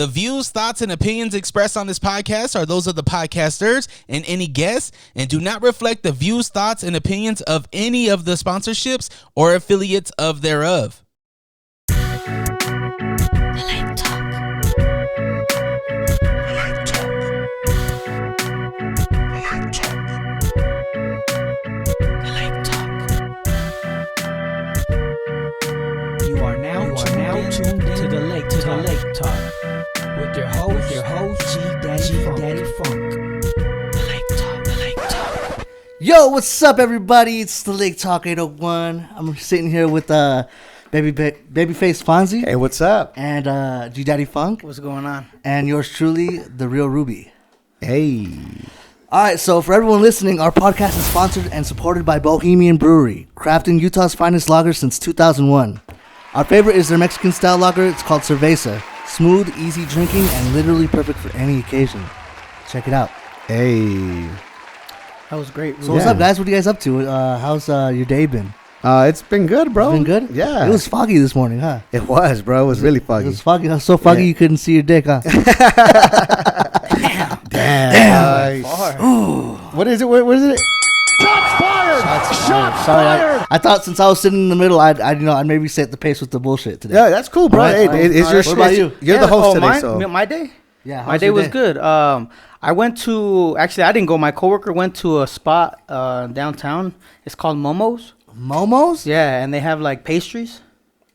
The views, thoughts, and opinions expressed on this podcast are those of the podcasters and any guests and do not reflect the views, thoughts, and opinions of any of the sponsorships or affiliates of thereof. You are now tuned in to the Lake Talk with your host, Daddy Funk. The Lake Talk. Yo, what's up, everybody? It's the Lake Talk 801. I'm sitting here with Babyface Fonzie. Hey, what's up? And G Daddy Funk. What's going on? And yours truly, the Real Ruby. Hey. All right, so for everyone listening, our podcast is sponsored and supported by Bohemian Brewery, crafting Utah's finest lager since 2001. Our favorite is their Mexican-style lager. It's called Cerveza. Smooth, easy drinking, and literally perfect for any occasion. Check it out. Hey. That was great. So what's up, guys? What are you guys up to? How's your day been? It's been good, bro. It's been good? Yeah. It was foggy this morning, huh? It was, bro. It was really foggy. It was foggy. It was so foggy you couldn't see your dick, huh? Damn. What is it? What is it? Shots fired. I thought since I was sitting in the middle, I'd maybe set the pace with the bullshit today. Yeah, that's cool, bro. Right. Hey, it's your What about you? You're the host today, so. My day? Yeah, my day was good. I went to, actually, I didn't go. My coworker went to a spot downtown. It's called Momo's. Momo's? Yeah, and they have like pastries.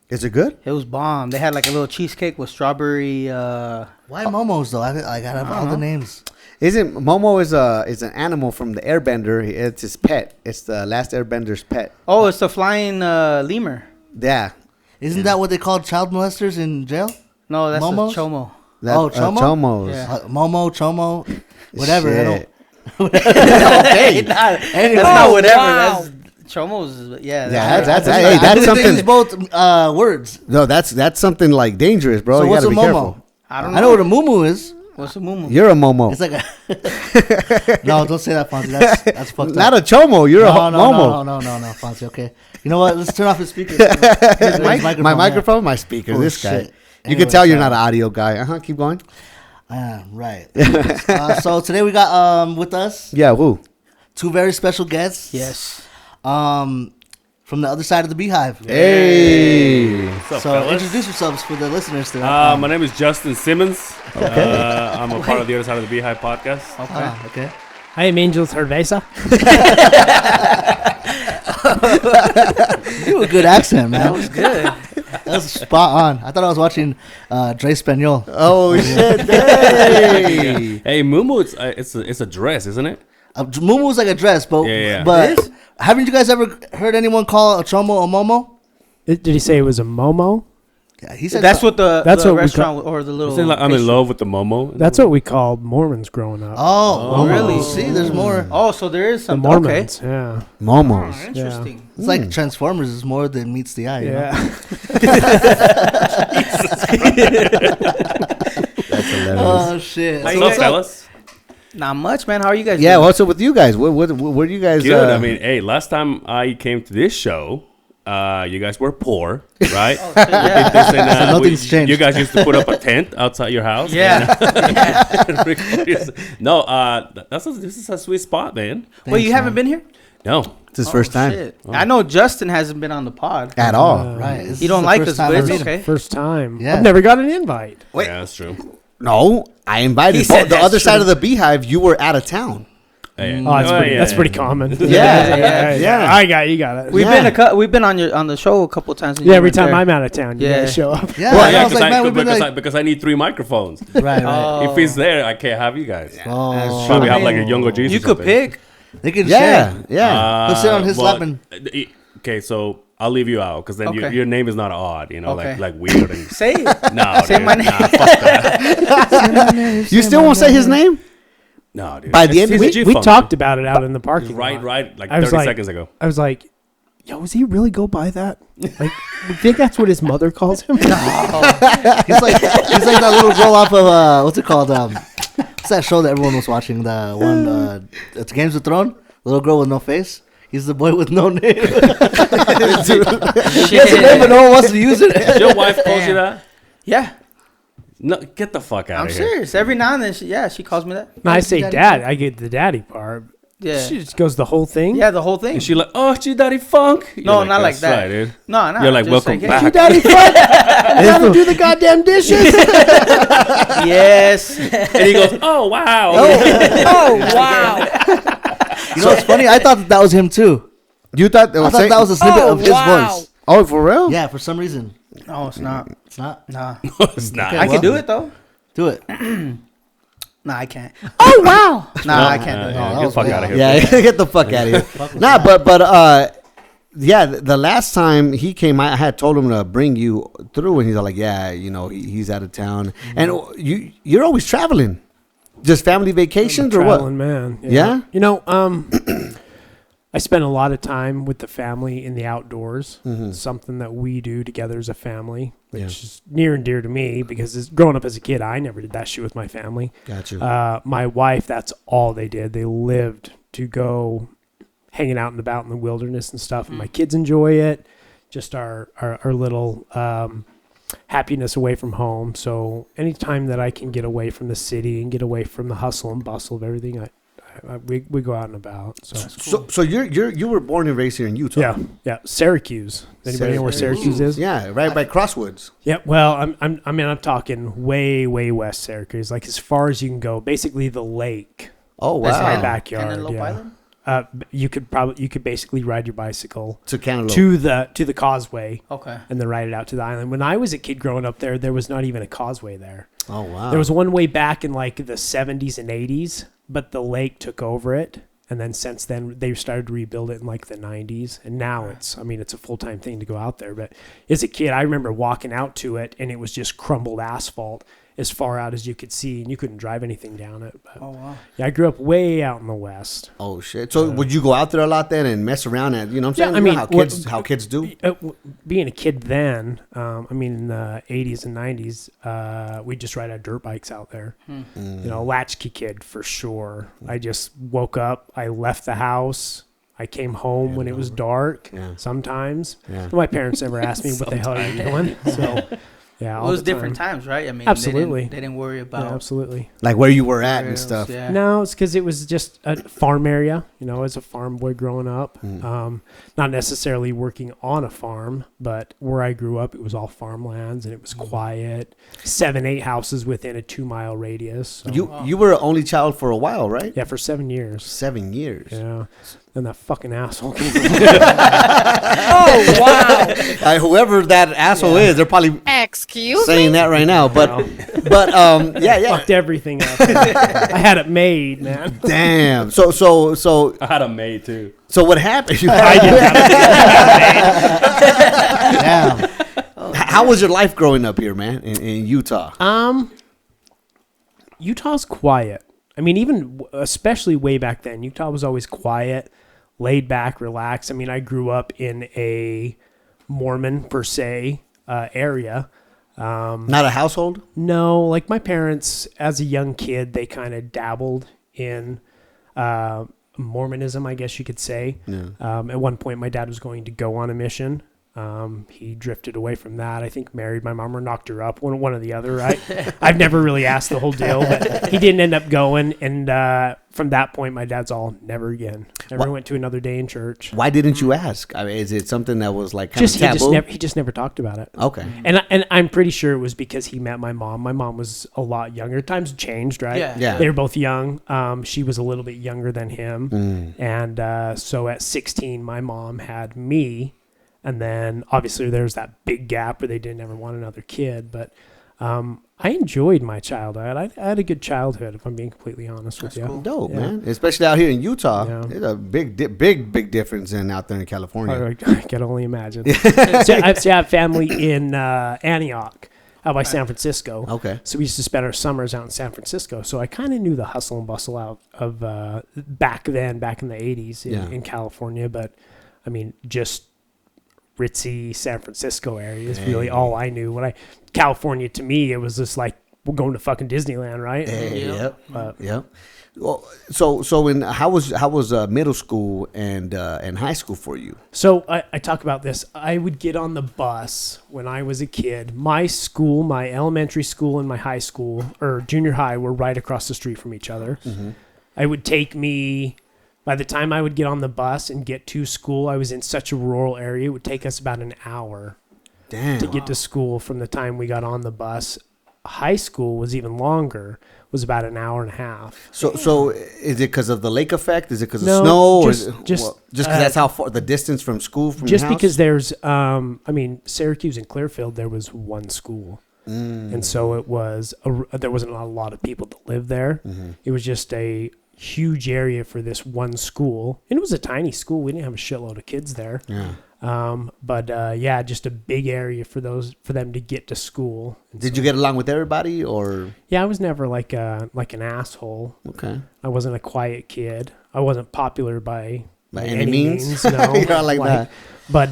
Is it good? It was bomb. They had like a little cheesecake with strawberry. Why Momo's though? I gotta have all the names. Isn't Momo is an animal from the Airbender? It's his pet. It's the last Airbender's pet. Oh, it's the flying lemur. Yeah. Isn't that what they called child molesters in jail? No, that's Momo's? a chomo. Chomo? Chomos. Yeah. Momo, Chomo, whatever. Shit. Okay. That's not whatever. That's chomos. Yeah. That's something. It's both words. No, that's something like dangerous, bro. So You what's gotta a be Momo? careful. I don't know. I know what a mumu is. What's a mumu? You're a Momo. It's like a. No, don't say that, Fonzie. That's fucked up. Not a Chomo. You're a Momo. No, Fonzie. Okay. You know what? Let's turn off his speaker. My microphone, my speaker. Oh, this guy. shit. You can tell you're not an audio guy. Keep going. Right. So today we got with us. Yeah. Who? Two very special guests. Yes. From the other side of the Beehive. Hey. What's up, So fellas? introduce yourselves for the listeners. My name is Justin Simmons. I'm a part of the Other Side of the Beehive podcast. Okay. I am Angel Cerveza. You do a good accent, man. That was good. That was spot on. I thought I was watching Dre Spaniel. Oh shit! Hey. Hey, Mumu, it's a dress, isn't it? Mumu is like a dress, but Yeah. but haven't you guys ever heard anyone call a chomo a momo? Did he say it was a Momo? Yeah, he said That's what the That's what we restaurant or the little. Isn't it like I'm in love with the Momo? That's what we called Mormons growing up. Oh, really? See, there's more. Oh, so there is the something. Mormons, yeah. Momos. Okay. Interesting. It's like Transformers is more than meets the eye. You know? Yeah. That's hilarious. Oh shit. What's So up, fellas? Not much, man. How are you guys? Yeah. doing? What's up with you guys? What are you guys? Good. I mean, hey, last time I came to this show, you guys were poor, right? Yeah. nothing's changed. You guys used to put up a tent outside your house. Yeah. No, this is a sweet spot, man. Wait, you haven't been here? No. It's his first time Shit. I know Justin hasn't been on the pod. at all. Right. This You is don't the like first us, time but I it's meet him. okay. First time. Yeah. I've never got an invite. Wait. Yeah, that's true. No, I invited He said the that's other side true. of the Beehive. You were out of town. Hey, Oh, that's pretty common. Yeah. I got you. Got it. We've been on the show a couple times. Yeah, every time I'm out of town, you Yeah. guys show up. Yeah, Well, I Yeah, was like, man, we've been like, because I need 3 microphones. right. Oh. If he's there, I can't have you guys. Oh, Probably I have like a mean, younger Jesus. You could pick. they can Yeah, share. yeah. He'll sit on his lap and- Okay, so I'll leave you out because then Okay. your name is not odd, you know, Okay. like weird and Say it. no. Say dude, my name. Nah, fuck that. You still won't say his name? No, dude. By the end of He's a it, We G-funk, talked about it out in the parking dude. lot. Right, like I was 30 like- seconds ago. I was like, yo, does he really go by that? Like, you think that's what his mother calls him? he's like that little girl off of what's it called? What's that show that everyone was watching? The one, it's Games of Thrones. Little girl with no face. He's the boy with no name. He has a name, but no one wants to use it. Your wife calls you that? Yeah. No, get the fuck out I'm of here. serious. Every now and then, she calls me that. No, I say daddy dad. I get the daddy part. Yeah. She just goes the whole thing. Yeah, the whole thing. And she like, oh, she daddy funk. You're No, not like "That's that. right, dude." No, no. You're like, just welcome hey. back. You daddy fuck. I'm trying to do the goddamn dishes. Yes. And he goes, oh, wow. Oh, wow. You know what's funny? I thought that was him too. You thought I thought that was a snippet Oh, of his wow. voice. Oh, for real? Yeah, for some reason. No, it's not. It's not. Nah. It's not. Okay. I well- can do it though. Do it. Nah, I can't. Oh, wow. Nah, I can't do Yeah, it. get the fuck out of here. Yeah, get the fuck out of here. Nah, but yeah, the last time he came, I had told him to bring you through, and he's all like, yeah, you know, he's out of town, and you're always traveling, just family vacations or what? Traveling man. Yeah? You know, I spend a lot of time with the family in the outdoors. Something that we do together as a family, which is near and dear to me because growing up as a kid, I never did that shit with my family. Got you. My wife, that's all they did. They lived to go hanging out and about in the wilderness and stuff. And my kids enjoy it. Just our little happiness away from home. So anytime that I can get away from the city and get away from the hustle and bustle of everything, we go out and about. So you were born and raised here in Utah. Yeah. Syracuse. Anybody know where Syracuse is? Yeah, right by Crosswoods. Yeah. Well, I'm talking way west Syracuse, like as far as you can go. Basically, the lake. Oh That's my wow. backyard. Cantaloupe Yeah. Island? You could basically ride your bicycle To Cantaloupe. to the causeway Okay. and then ride it out to the island. When I was a kid growing up there was not even a causeway there. Oh wow. There was one way back in like the 70s and 80s, but the lake took over it. And then since then, they started to rebuild it in like the 90s. And now it's a full-time thing to go out there. But as a kid, I remember walking out to it, and it was just crumbled asphalt as far out as you could see, and you couldn't drive anything down it. But Oh wow. yeah, I grew up way out in the west. Oh shit. So would you go out there a lot then and mess around and you know what I'm saying? Yeah, I You know mean, how kids do. Being a kid then, in the 80s and 90s, we just ride our dirt bikes out there. You know, latchkey kid for sure. I just woke up, I left the house, I came home when it was dark. Yeah. Sometimes Yeah. my parents never asked me what the hell are you doing. So yeah, It all was the different time. times, right? I mean, Absolutely. They didn't worry Yeah, about absolutely. Like where you were at and trails, stuff. Yeah. No, it's because it was just a farm area, you know, as a farm boy growing up. Not necessarily working on a farm, but where I grew up, it was all farmlands and it was quiet. 7-8 houses within a 2-mile radius. So, You were an only child for a while, right? yeah, for 7 years. 7 years. Yeah. And that fucking asshole. Oh, wow. Whoever that asshole is, they're probably Excuse saying that right now. But yeah. fucked everything up. I had it made, man. Damn. So I had a maid, too. what happened? I did have Damn. How was your life growing up here, man, in Utah? Utah's quiet. I mean, even especially way back then, Utah was always quiet, laid back, relaxed. I mean, I grew up in a Mormon per se area. Not a household? No, like my parents, as a young kid, they kind of dabbled in Mormonism, I guess you could say. Yeah. At one point, my dad was going to go on a mission. He drifted away from that. I think married my mom or knocked her up, one or the other. I've never really asked the whole deal, but he didn't end up going. And from that point, my dad's all never again. Never went to another day in church. Why didn't you ask? I mean, is it something that was like kind of taboo? He just never talked about it. Okay. And I'm pretty sure it was because he met my mom. My mom was a lot younger. Times changed, right? Yeah. They were both young. She was a little bit younger than him. And so at 16, my mom had me. And then obviously there's that big gap where they didn't ever want another kid. But I enjoyed my childhood. I had a good childhood, if I'm being completely honest with you. cool. Dope, Yeah. man. Especially out here in Utah. Yeah. There's a big difference than out there in California. I can only imagine. So I have family in Antioch, out by San Francisco. Okay. So we used to spend our summers out in San Francisco. So I kind of knew the hustle and bustle out of back in the 80s in California. But I mean, just ritzy San Francisco area is really all I knew. California to me, it was just like we're going to fucking Disneyland, right? Yep. But Yep. Well, so in how was middle school and high school for you? So I talk about this. I would get on the bus when I was a kid. My school, my elementary school and my high school or junior high were right across the street from each other. It would take me, by the time I would get on the bus and get to school, I was in such a rural area, it would take us about an hour Damn. to get to school from the time we got on the bus. High school was even longer, was about an hour and a half. So is it because of the lake effect? Is it because No, of snow? just- or is it, just, just because that's how far the distance from school from Just your house? because there's, I mean, Syracuse and Clearfield, there was one school. And so it was, there wasn't a lot of people that lived there. It was just a huge area for this one school. And it was a tiny school. We didn't have a shitload of kids there. Yeah. But yeah, just a big area for them to get to school. And Did so- you get along with everybody or? Yeah, I was never like an asshole. Okay. I wasn't a quiet kid. I wasn't popular by By any means? No, You're not like that. But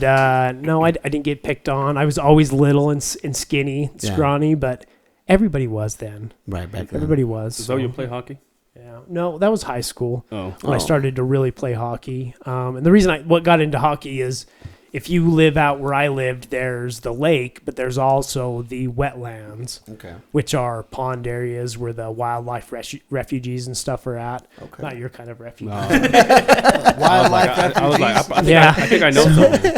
no, I didn't get picked on. I was always little and skinny, and Yeah. scrawny, but everybody was then. Right back then. Everybody was. So you play hockey? Yeah. No, that was high school. Oh. When I started to really play hockey. And the reason what got into hockey is if you live out where I lived, there's the lake, but there's also the wetlands, Okay. which are pond areas where the wildlife refugees and stuff are at. Okay. Not your kind of refuge. Wildlife I was like, refugees. I think I know something.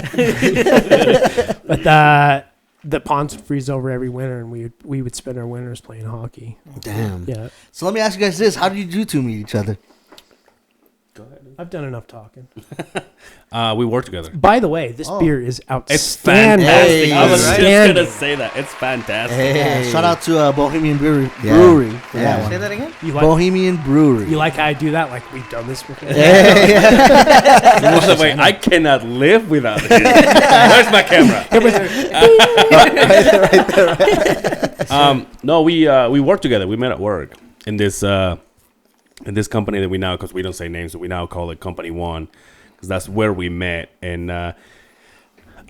But the ponds would freeze over every winter, and we would spend our winters playing hockey. Damn. Yeah, So let me ask you guys this: how did you two meet each other? I've done enough talking. We work together. By the way, this beer is It's outstanding. fantastic. I was just Outstanding. gonna say that. It's fantastic. Yeah, shout out to Bohemian Brewery. Yeah. Brewery. for Yeah. that one. Say that again. You like, Bohemian Brewery. you like how I do that? Like we've done this before. By the way, I cannot live without it. Where's my camera? No, we work together. We met at work in this company that we now, because we don't say names, so we now call it Company One, because that's where we met. And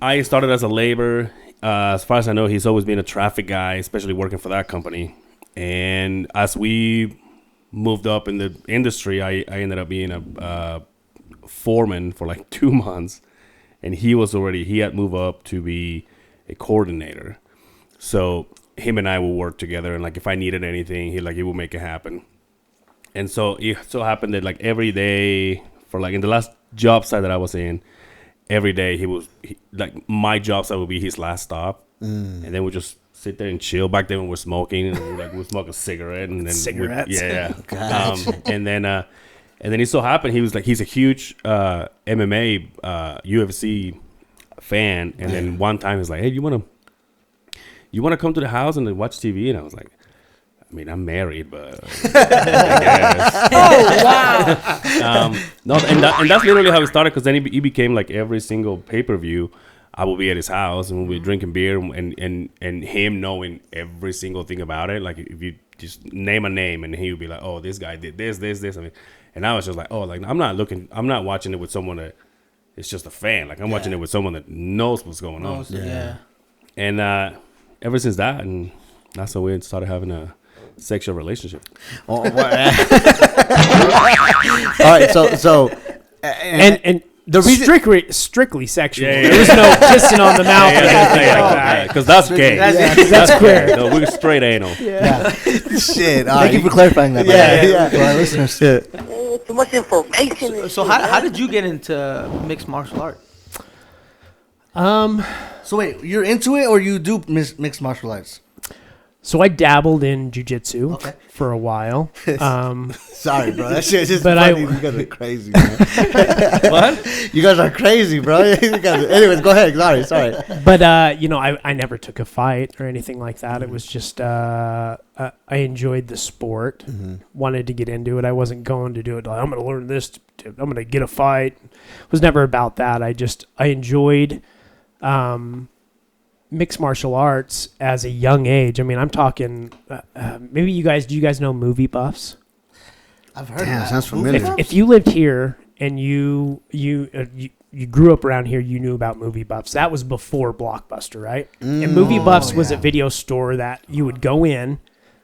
I started as a laborer. As far as I know, he's always been a traffic guy, especially working for that company. And as we moved up in the industry, I ended up being a foreman for like 2 months, and he had moved up to be a coordinator. So him and I will work together, and like if I needed anything, he would make it happen. And so it so happened that like every day for like in the last job site that I was in, every day like my job site would be his last stop, and then we just sit there and chill. Back then we were smoking, and we'd smoke a cigarette, and then Cigarettes? and then it so happened he's a huge MMA UFC fan, and then one time he's like, hey, you wanna come to the house and then watch TV? And I was like, I mean, I'm married, but I guess. Oh wow! No, and that's literally how it started. Because then he became like every single pay-per-view, I will be at his house and we'll be drinking beer and him knowing every single thing about it. Like if you just name a name and he would be like, oh, this guy did this. I mean, and I was just like, oh, like I'm not watching it with someone that is just a fan. Like I'm watching it with someone that knows what's going on. Yeah. And ever since that, and that's how we started having a sexual relationship. Oh, all right. So And the reason- strictly sexual. Yeah, yeah, There was no kissing on the mouth or anything like that. Because that's gay. That's queer. No, we're straight anal. shit. Thank you for clarifying that. For our listeners. Too much information. So how did you get into mixed martial art? So wait, you're into it or you do mixed martial arts? So I dabbled in jujitsu Okay. for a while. Sorry, bro. That shit is just But funny. You guys are crazy, man. What? You guys are crazy, bro. Anyways, go ahead. Sorry. But I never took a fight or anything like that. It was just I enjoyed the sport, wanted to get into it. I wasn't going to do it like I'm going to learn this. I'm going to get a fight. It was never about that. I enjoyed mixed martial arts as a young age. I mean, I'm talking. Maybe do you guys know movie buffs? I've heard Damn, that. sounds familiar. If you lived here and you grew up around here, you knew about movie buffs. That was before Blockbuster, right? And movie buffs was a video store that you would go in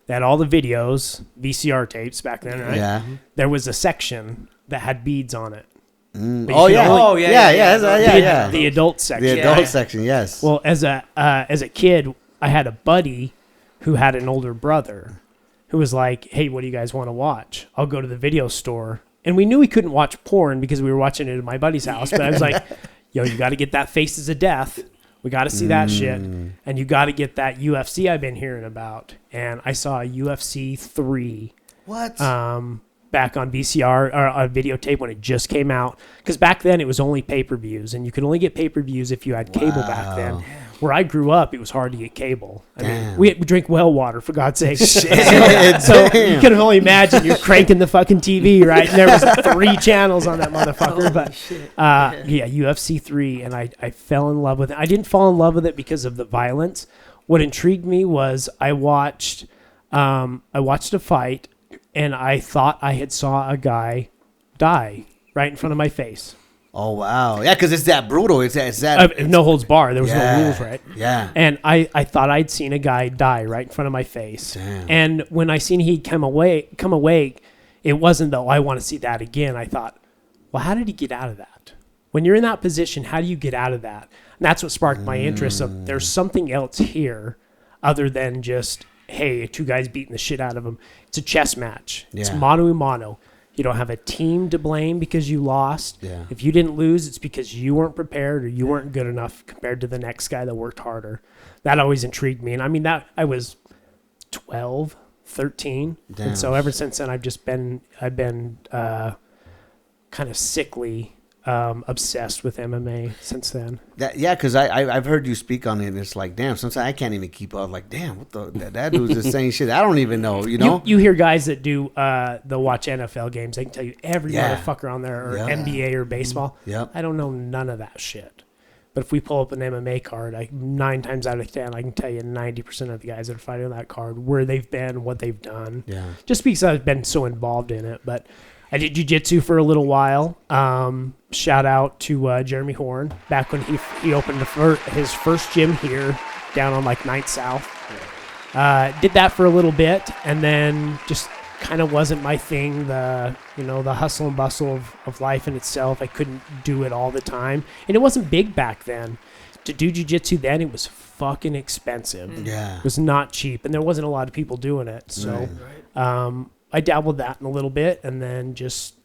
They had all the videos, VCR tapes back then, right? Yeah. There was a section that had beads on it. But you Oh could yeah. only- Yeah. The adult section. The adult section, yes. Well, as a kid, I had a buddy who had an older brother who was like, "Hey, what do you guys want to watch? I'll go to the video store." And we knew we couldn't watch porn because we were watching it at my buddy's house. But I was like, "Yo, you got to get that Faces of Death. We got to see that shit, and you got to get that UFC I've been hearing about." And I saw UFC 3. What? Back on VCR or on videotape when it just came out, because back then it was only pay-per-views, and you could only get pay-per-views if you had cable back then. Where I grew up, it was hard to get cable. I mean, we drink well water, for God's sake. So you can only imagine you're cranking the fucking TV, right? And there was 3 channels on that motherfucker. But yeah, UFC 3, and I fell in love with it. I didn't fall in love with it because of the violence. What intrigued me was I watched a fight, and I thought I had saw a guy die right in front of my face. Oh wow. Yeah, because it's that brutal. It's that. No holds bar. There was no rules, right? Yeah. And I thought I'd seen a guy die right in front of my face. Damn. And when I seen he'd come awake, it wasn't though, I want to see that again. I thought, well, how did he get out of that? When you're in that position, how do you get out of that? And that's what sparked my interest of there's something else here other than just, hey, 2 guys beating the shit out of him. It's a chess match. It's Yeah. mano a mano. You don't have a team to blame because you lost. Yeah. If you didn't lose, it's because you weren't prepared or you weren't good enough compared to the next guy that worked harder. That always intrigued me. And I mean, that I was 12, 13. Damn. And so ever since then, I've been kind of sickly obsessed with MMA since then. Yeah, because I've heard you speak on it, and it's like, damn, sometimes I can't even keep up. Like, damn, what that dude's just saying shit. I don't even know, you know? You hear guys that do they'll watch NFL games. They can tell you every Yeah. motherfucker on there, or Yep. NBA or baseball. Yep. I don't know none of that shit. But if we pull up an MMA card, 9 times out of 10, I can tell you 90% of the guys that are fighting on that card, where they've been, what they've done. Yeah. Just because I've been so involved in it. But I did jiu-jitsu for a little while. Shout out to Jeremy Horn, back when he opened his first gym here down on like 9th South. Did that for a little bit, and then just kind of wasn't my thing. The hustle and bustle of life in itself. I couldn't do it all the time, and it wasn't big back then. To do jiu-jitsu then, it was fucking expensive. Yeah. It was not cheap, and there wasn't a lot of people doing it. So I dabbled that in a little bit, and then just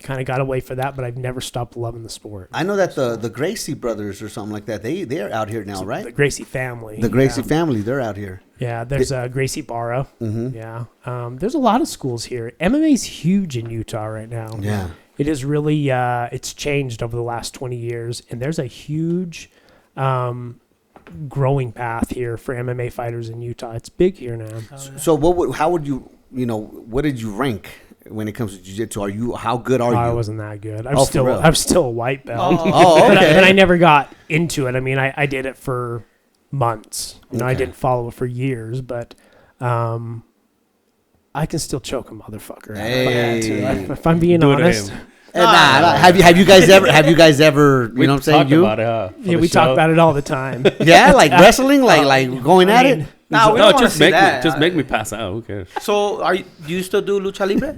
kind of got away for that, but I've never stopped loving the sport. I know that the Gracie brothers or something like that, they're out here now, right? The Gracie family. The Gracie family, they're out here. Yeah, there's Gracie Barra. Yeah. There's a lot of schools here. MMA is huge in Utah right now. Yeah. It is really, it's changed over the last 20 years, and there's a huge growing path here for MMA fighters in Utah. It's big here now. So how would you, what did you rank when it comes to jiu-jitsu? How good are you? I wasn't that good. Oh, for real? I'm still a white belt. Oh, okay. But I never got into it. I mean, I did it for months. I Okay. didn't follow it for years, but I can still choke a motherfucker. If I'm being Do it to honest. him. Nah. Have you guys ever, you know what I'm saying? Talked about it, huh? Yeah, we talk about it all the time. Yeah, like wrestling, like going at it? Nah, we No, don't want to just see make that. me make me pass out. Who cares? So, do you still do lucha libre?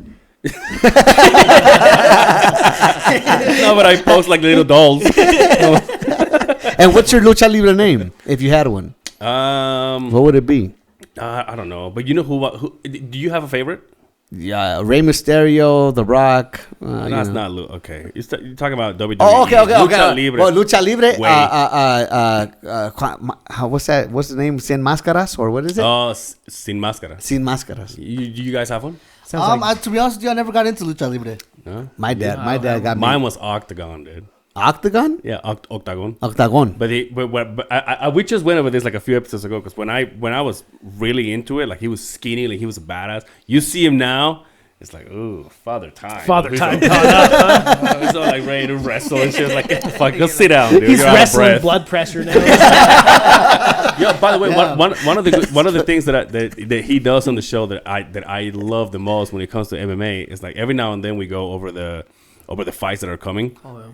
No, but I post like little dolls. And what's your lucha libre name, if you had one? What would it be? I don't know, but you know who? Do you have a favorite? Yeah, Rey Mysterio, The Rock. No, that's not okay. You're talking about WWE. Oh, okay. Lucha Libre. Well, Lucha Libre. Wait. What's that? What's the name? Sin Máscaras, or what is it? Oh, Sin Máscara. Sin Máscaras. You guys have one? Sounds like To be honest with you, I never got into lucha libre. No? My dad got me. Mine was Octagon, dude. Octagon. Yeah, Octagon. Octagon. But we just went over this like a few episodes ago, because when I was really into it, like he was skinny, like he was a badass. You see him now, it's like, ooh, father time. Father time He's caught up. He's all like ready to wrestle and shit. Like, get the fuck, go sit down, dude. He's You're out of wrestling breath. blood pressure now. Yeah. By the way, one of the things that he does on the show that I love the most when it comes to MMA is like every now and then we go over the fights that are coming. Oh, yeah.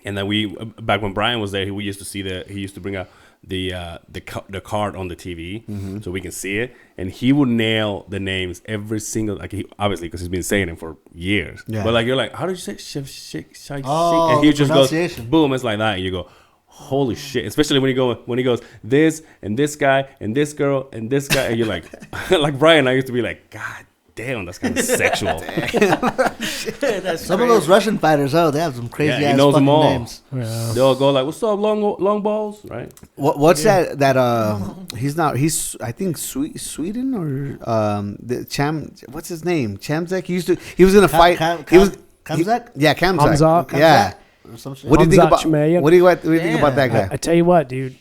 And then back when Brian was there, we used to see he used to bring out the card on the TV so we can see it, and he would nail the names every single, like, he obviously, because he's been saying it for years. Yeah. But like, you're like, how did you say shake? Oh, And he the just goes pronunciation. boom. It's like that, and you go, holy shit! Especially when he goes this and this guy and this girl and this guy, and you're like, like Brian, I used to be like, God damn, that's kind of sexual. Some of those Russian fighters, they have some crazy he ass knows fucking them all. names. Yeah. They'll go like, "What's up, long balls?" Right? What's that? He's not. He's I think Sweden or the What's his name? Chamzek. He was gonna fight. He was Kamzak? Yeah, Kamzak. Hamzat. Yeah. Or some shit. What do you think Hamzat about? Chimaev. What do you think about that guy? I tell you what, dude.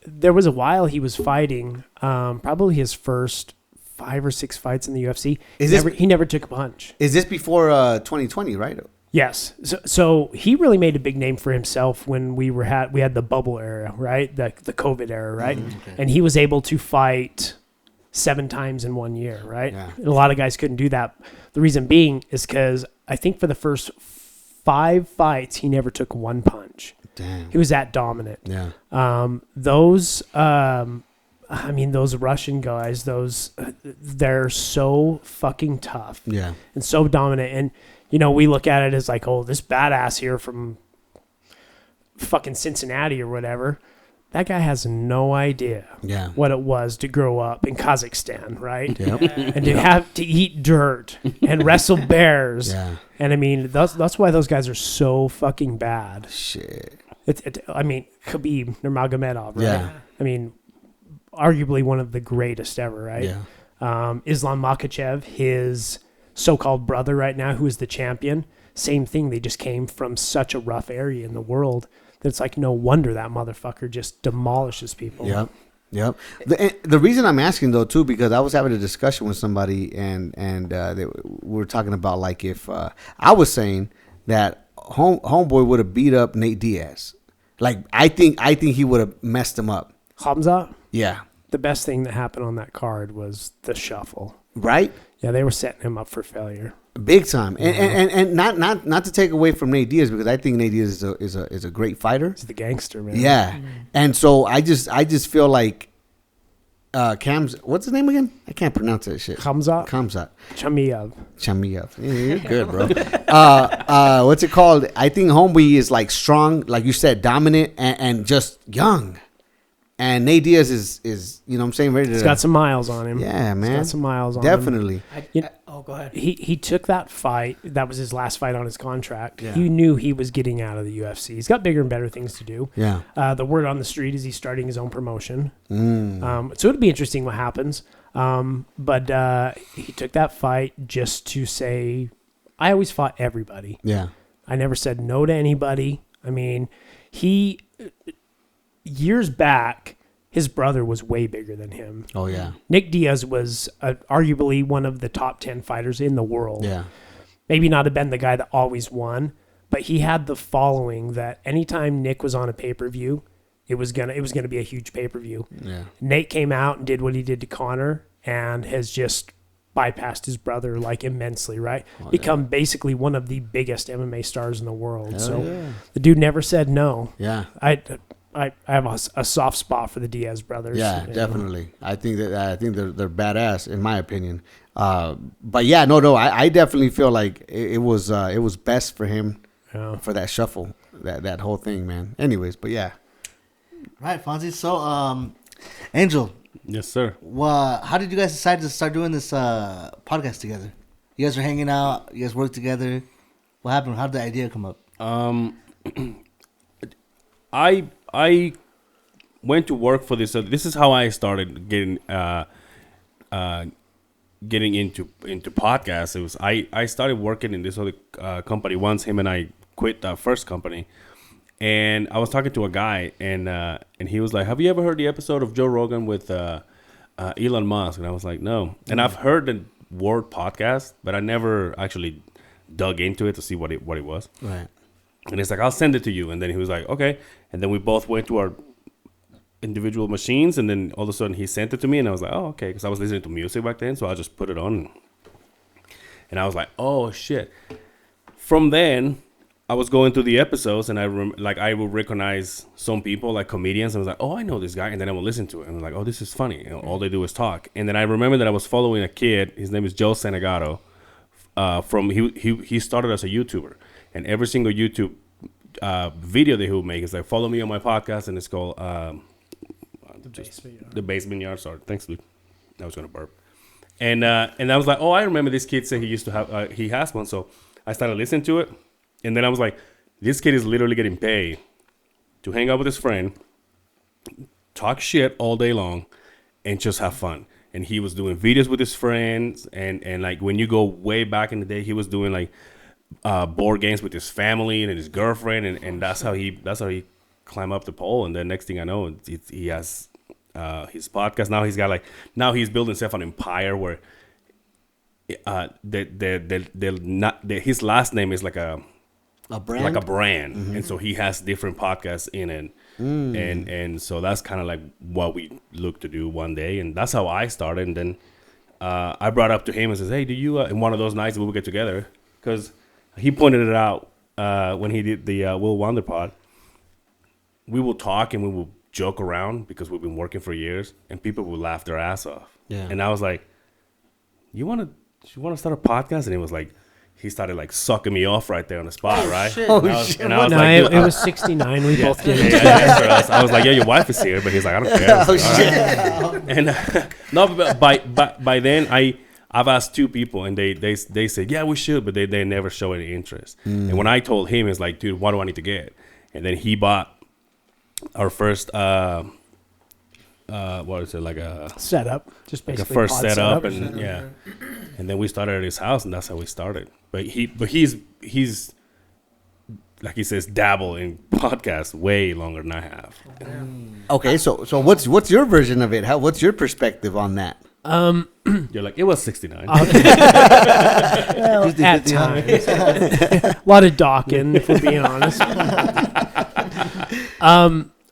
There was a while he was fighting. Probably his first 5 or 6 fights in the UFC. He never took a punch. Is this before 2020? Right. Yes. So he really made a big name for himself when we had the bubble era, right? The COVID era, right? And he was able to fight 7 times in 1 year, right? Yeah. And a lot of guys couldn't do that. The reason being is because I think for the first 5 fights, he never took 1 punch. Damn. He was that dominant. Yeah. Those Russian guys, they're so fucking tough. Yeah. And so dominant. And, we look at it as like, oh, this badass here from fucking Cincinnati or whatever. That guy has no idea what it was to grow up in Kazakhstan, right? Yep. And to have to eat dirt and wrestle bears. Yeah. And I mean, that's why those guys are so fucking bad. Shit. Khabib Nurmagomedov, right? Yeah. I mean, arguably one of the greatest ever, right? Yeah. Islam Makhachev, his so-called brother right now, who is the champion, same thing. They just came from such a rough area in the world that it's like no wonder that motherfucker just demolishes people. Yep. The reason I'm asking though too, because I was having a discussion with somebody and we were talking about like if I was saying that homeboy would have beat up Nate Diaz, like I think he would have messed him up. Hamza, Yeah. the best thing that happened on that card was the shuffle. Right. Yeah, they were setting him up for failure. Big time, and not to take away from Nate Diaz, because I think Nate Diaz is a great fighter. He's the gangster, man. Yeah, and so I just feel like what's his name again? I can't pronounce that shit. Hamzat Chamiev. Chamiyev. Yeah, you're good, bro. What's it called? I think homeboy is like strong, like you said, dominant, and just young. And Nate Diaz is you know what I'm saying, ready to. He's got some miles on him. Yeah, man. He's got some miles on him. Definitely. Go ahead. He took that fight. That was his last fight on his contract. Yeah. He knew he was getting out of the UFC. He's got bigger and better things to do. Yeah. The word on the street is he's starting his own promotion. So it'll be interesting what happens. But he took that fight just to say, I always fought everybody. Yeah. I never said no to anybody. I mean, years back, his brother was way bigger than him. Oh yeah. Nick Diaz was arguably one of the top 10 fighters in the world. Yeah. Maybe not have been the guy that always won, but he had the following that anytime Nick was on a pay-per-view, it was gonna be a huge pay-per-view. Yeah. Nate came out and did what he did to Connor and has just bypassed his brother like immensely, right? Become basically one of the biggest MMA stars in the world. The dude never said no. Yeah. I have a soft spot for the Diaz brothers. Yeah, definitely. I think they're badass in my opinion. But yeah, no. I definitely feel like it was best for him for that shuffle, that whole thing, man. Anyways, but yeah. Right, Fonzie. So, Angel. Yes, sir. How did you guys decide to start doing this podcast together? You guys are hanging out. You guys work together. What happened? How did the idea come up? I went to work for this. This is how I started getting into podcasts. It was I started working in this other company once. Him and I quit the first company, and I was talking to a guy, and he was like, "Have you ever heard the episode of Joe Rogan with Elon Musk?" And I was like, "No." And I've heard the word podcast, but I never actually dug into it to see what it was. Right. And it's like, I'll send it to you. And then he was like, okay. And then we both went to our individual machines. And then all of a sudden he sent it to me. And I was like, oh, okay. Because I was listening to music back then. So I just put it on. And I was like, oh, shit. From then, I was going through the episodes, and I would recognize some people, like comedians. And I was like, oh, I know this guy. And then I would listen to it. And I was like, oh, this is funny. All they do is talk. And then I remember that I was following a kid. His name is Joe Senegato. He started as a YouTuber. And every single YouTube video that he would make is like, follow me on my podcast. And it's called The Basement Yard. Sorry. Thanks, Luke. I was going to burp. And I was like, oh, I remember this kid said he used to have, he has one. So I started listening to it. And then I was like, this kid is literally getting paid to hang out with his friend, talk shit all day long, and just have fun. And he was doing videos with his friends. And like when you go way back in the day, he was doing like board games with his family and his girlfriend. And that's how he climbed up the pole. And then next thing I know, he has his podcast. Now he's building himself an empire where his last name is like a brand, Mm-hmm. and so he has different podcasts in it, and so that's kind of like what we look to do one day, and that's how I started. And then I brought up to him and says, "Hey, do you?" And one of those nights we would get together because he pointed it out when he did the Will Wonder Pod. We will talk and we will joke around because we've been working for years, and people will laugh their ass off. Yeah. And I was like, "You want to start a podcast?" And he was like. He started like sucking me off right there on the spot, right? shit. And I was, and I was No, like, it was 69. We both did it. I was like, yeah, your wife is here, but he's like, I don't care. I was like, all right. And no, but by then I've asked two people, and they said, yeah, we should, but they never show any interest. And when I told him, it's like, dude, what do I need to get? And then he bought our first what is it, like a Setup, just like a basically first pod setup, and yeah, and then we started at his house, and that's how we started. But he's like he says, dabble in podcasts way longer than I have. Okay, so what's your version of it? What's your perspective on that? You're like, it was 69. Well, at times. A lot of Dawkin, if we're being honest.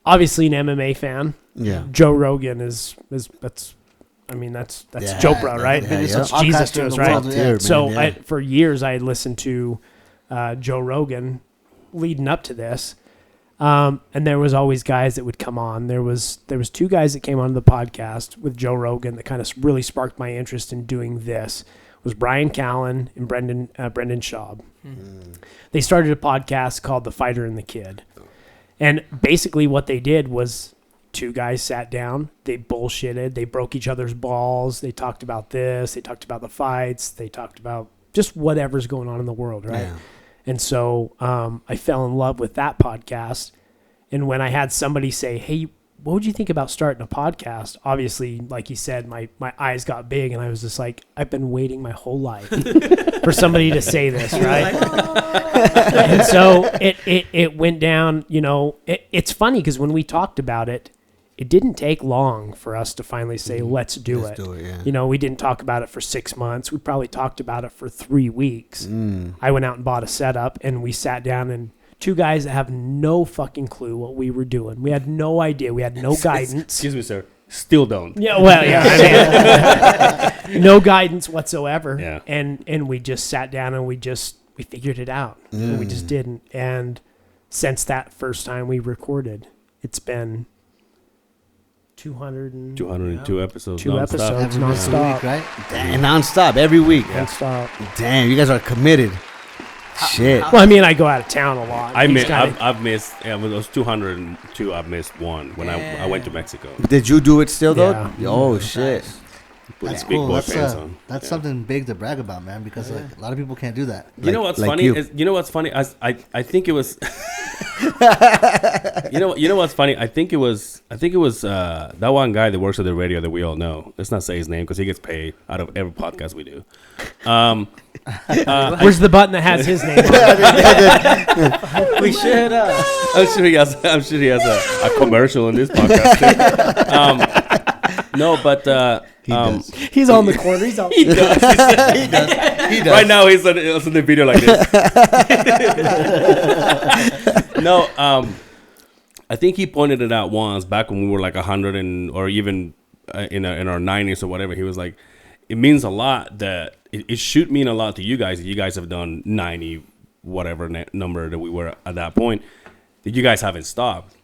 Obviously an MMA fan. Yeah. Joe Rogan is that's Yeah, Chopra, right? yeah, That's yeah. Jesus to us, right? Yeah. So Man, yeah. for years I had listened to Joe Rogan leading up to this. And there was always guys that would come on. There was two guys that came on the podcast with Joe Rogan that kind of really sparked my interest in doing this. It was Brian Callen and Brendan Schaub. They started a podcast called The Fighter and the Kid. And basically what they did was two guys sat down, they bullshitted, they broke each other's balls, they talked about this, they talked about the fights, they talked about just whatever's going on in the world, right? Yeah. And so I fell in love with that podcast. And when I had somebody say, hey, what would you think about starting a podcast? Obviously, like you said, my eyes got big, and I was just like, I've been waiting my whole life for somebody to say this, right? And so it went down, it's funny because when we talked about it, it didn't take long for us to finally say, let's do it. Yeah. We didn't talk about it for 6 months. We probably talked about it for 3 weeks. I went out and bought a setup, and we sat down, and two guys that have no fucking clue what we were doing. We had no idea. We had no guidance. Excuse me, sir. Still don't. Yeah, well, yeah. I mean, no guidance whatsoever. Yeah. And we just sat down and we figured it out. And we just didn't. And since that first time we recorded, it's been 202 episodes. Two nonstop. episodes Every nonstop. week, right? Damn, nonstop every week. Nonstop. Damn, you guys are committed. Shit. Well, I mean, I go out of town a lot. I've He's missed. Yeah, with those 202, I've missed one when I went to Mexico. Did you do it still though? Yeah. Oh shit. Put That's big cool. boy That's, pants on. that's Yeah. something big to brag about, man, because like, a lot of people can't do that. You know what's like funny? you. You know what's funny? I think it was. you know what's funny? I think it was that one guy that works at the radio that we all know. Let's not say his name because he gets paid out of every podcast we do. Where's the button that has his name on it? We should. I'm sure he has a commercial in this podcast. Too. No, but He's on the corner. He's on. he does. He does. Right now he's in the video like this. No, I think he pointed it out once back when we were like 100 or even in our 90s or whatever. He was like, it means a lot that it should mean a lot to you guys that you guys have done 90 whatever number that we were at that point, that you guys haven't stopped.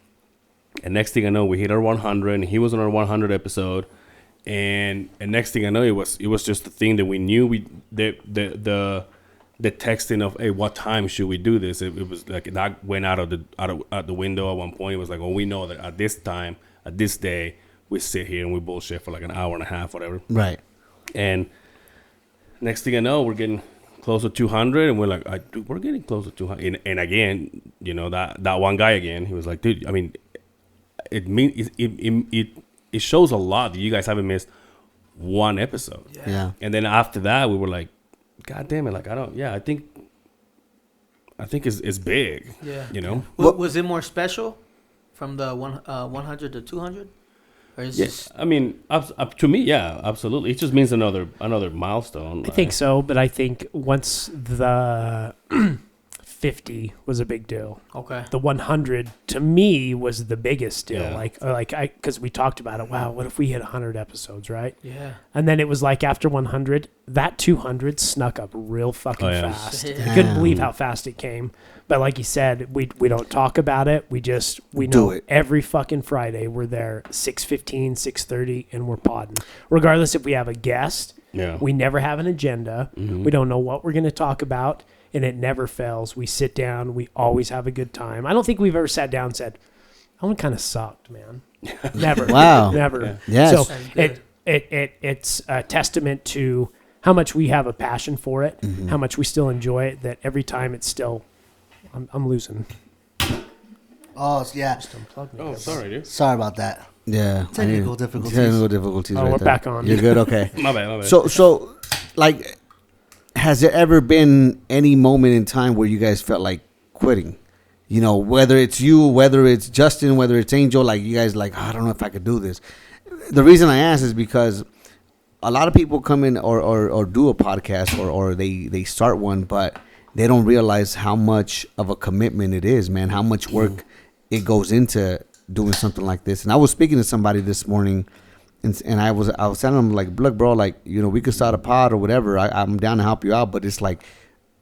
And next thing I know, we hit our 100, and he was on our 100 episode. And next thing I know, it was just the thing that we knew. The texting of, hey, what time should we do this? It was like that went out of the window at one point. It was like, well, we know that at this time, at this day, we sit here and we bullshit for like an hour and a half, whatever. Right. And next thing I know, we're getting close to 200, and we're like, dude, we're getting close to 200. And again, you know, that one guy again, he was like, dude, I mean, it shows a lot that you guys haven't missed one episode. Yeah. And then after that, we were like, God damn it, like I think it's big. Yeah. You know? Was it more special from the 100 to 200? Or is Yes. I mean, up to me, yeah, absolutely. It just means another milestone. I think so, but I think once the 50 was a big deal. Okay. The 100 to me was the biggest deal. Yeah. Because we talked about it. Wow, what if we hit 100 episodes, right? Yeah. And then it was like after 100, that 200 snuck up real fucking fast. Yeah. I couldn't believe how fast it came. But like you said, we don't talk about it. We know it. Every fucking Friday we're there 6:15, 6:30, and we're podding. Regardless if we have a guest, Yeah. we never have an agenda. Mm-hmm. We don't know what we're going to talk about, and it never fails. We sit down. We always have a good time. I don't think we've ever sat down and said, "That one kind of sucked, man." Never. Wow. Never. Yes. So it's a testament to how much we have a passion for it, how much we still enjoy it. That every time it's still, I'm losing. Oh, yeah. Just unplug me. Oh, sorry, dude. Sorry about that. Yeah. Technical difficulties. Technical difficulties. Oh, right we're there. back on. You're good. Okay. My bad. So, like, has there ever been any moment in time where you guys felt like quitting? You know, whether it's you, whether it's Justin, whether it's Angel, like you guys, like, I don't know if I could do this. The reason I ask is because a lot of people come in or do a podcast or they start one, but they don't realize how much of a commitment it is, man. How much work it goes into doing something like this. And I was speaking to somebody this morning. And I was telling them, like, look, bro, like, you know, we could start a pod or whatever. I'm down to help you out, but it's like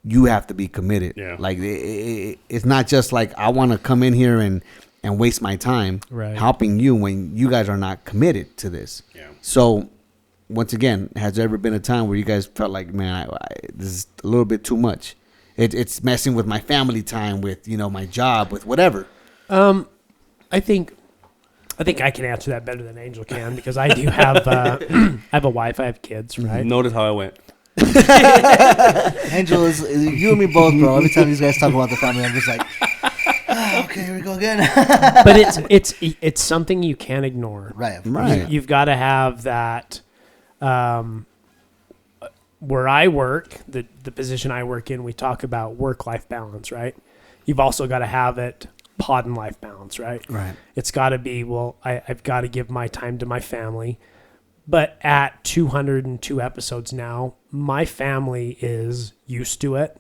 you have to be committed. Yeah. Like it's not just like I want to come in here and waste my time helping you when you guys are not committed to this. Yeah. So once again, has there ever been a time where you guys felt like, man, this is a little bit too much? It's messing with my family time, with, you know, my job, with whatever. I think I can answer that better than Angel can because I do have I have a wife, I have kids, right? Notice how I went. Angel is you and me both, bro. Every time these guys talk about the family, I'm just like, okay, here we go again. But it's something you can't ignore. Right. Right. You've got to have that. Where I work, the position I work in, we talk about work-life balance, right? You've also got to have it pod and life balance, right? Right. It's got to be, well, I've got to give my time to my family. But at 202 episodes now, my family is used to it.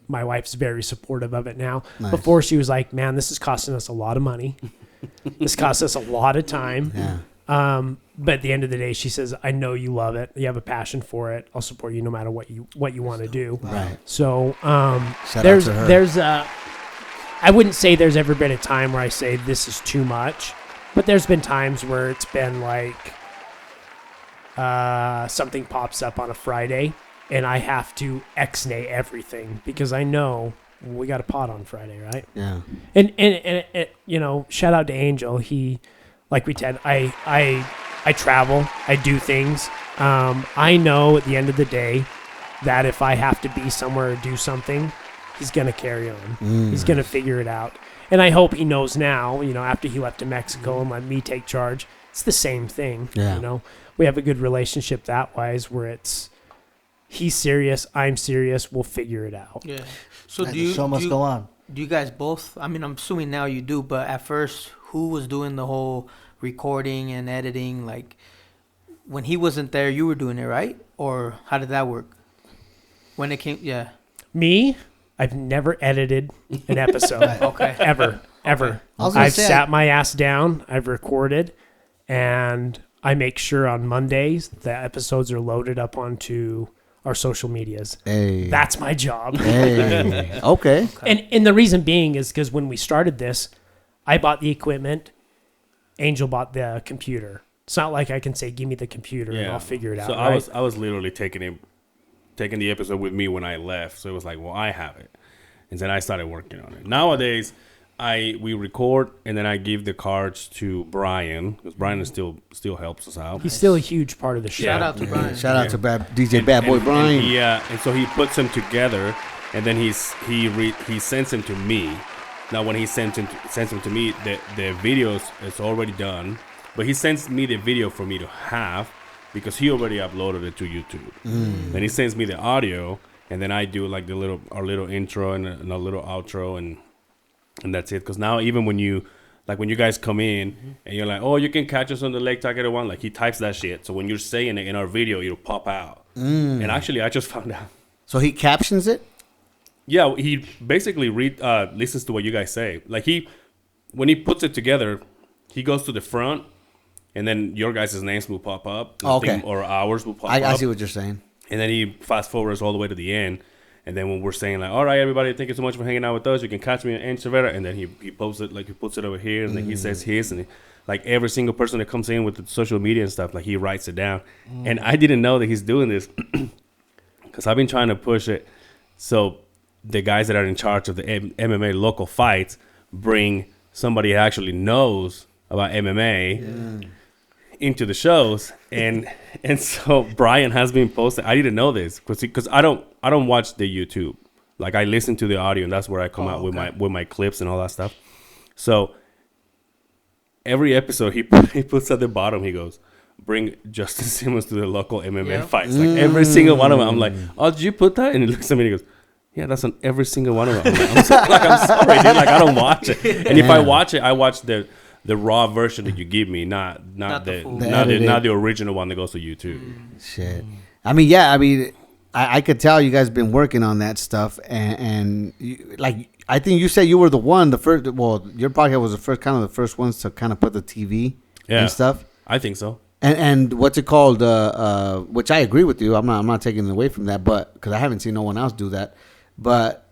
My wife's very supportive of it now. Nice. Before, she was like, man, this is costing us a lot of money. This costs us a lot of time. Yeah. But at the end of the day, she says, I know you love it. You have a passion for it. I'll support you no matter what you want to do. Right. So Shout there's out to her. I wouldn't say there's ever been a time where I say this is too much, but there's been times where it's been like something pops up on a Friday and I have to ex-nay everything because I know we got a pod on Friday, right? Yeah. And you know, shout out to Angel. He, like we said, I travel, I do things. I know at the end of the day that if I have to be somewhere or do something, he's going to carry on. He's going to figure it out. And I hope he knows now, you know, after he left to Mexico and let me take charge, it's the same thing. Yeah. You know, we have a good relationship that wise where it's, he's serious, I'm serious, we'll figure it out. Yeah. So The show must go on. Do you guys both? I mean, I'm assuming now you do, but at first, who was doing the whole recording and editing? Like, when he wasn't there, you were doing it, right? Or how did that work? When it came, yeah. Me, I've never edited an episode. Okay. Ever. I was gonna I've say, sat my ass down, I've recorded, and I make sure on Mondays the episodes are loaded up onto our social medias. Hey. That's my job. Hey. Okay. And the reason being is because when we started this, I bought the equipment, Angel bought the computer. It's not like I can say, give me the computer and I'll figure it out. So right? I was literally taking the episode with me when I left. So it was like, well, I have it. And then I started working on it. Nowadays, we record and then I give the cards to Brian because Brian is still helps us out. He's still a huge part of the show. Shout out to Brian. Shout out to DJ Bad Boy Brian. And so he puts them together, and then he sends them to me. Now, when he sends them to me, the videos is already done, but he sends me the video for me to have because he already uploaded it to YouTube. Then he sends me the audio, and then I do like our little intro and a little outro, and that's it. Because now even when you guys come in and you're like, oh, you can catch us on the Lake Talk 1, like he types that shit. So when you're saying it in our video, it'll pop out. And actually, I just found out. So he captions it? Yeah, he basically listens to what you guys say. Like when he puts it together, he goes to the front, and then your guys' names will pop up. Okay. Or ours will pop up. I see what you're saying. And then he fast forwards all the way to the end. And then when we're saying like, all right, everybody, thank you so much for hanging out with us. You can catch me on Instagram. And then he posts it, like he puts it over here, and then he says his, and like every single person that comes in with the social media and stuff, like he writes it down. And I didn't know that he's doing this because I've been trying to push it. So the guys that are in charge of the MMA local fights bring somebody who actually knows about MMA into the shows, and so Brian has been posting. I didn't know this because I don't watch the YouTube. Like I listen to the audio, and that's where I come out with my clips and all that stuff. So every episode he puts at the bottom, he goes, bring Justin Simmons to the local MMA fights. Like every single one of them. I'm like, oh, did you put that? And he looks at me and he goes, yeah, that's on every single one of them. I'm sorry, dude. Like I don't watch it. And if I watch it, I watch the raw version that you give me, not the original one that goes to YouTube. Shit. I mean, I could tell you guys been working on that stuff, and you, like I think you said you were the first. Well, your podcast was the first ones to kind of put the TV and stuff. I think so. And what's it called? Which I agree with you. I'm not taking it away from that, but because I haven't seen no one else do that. But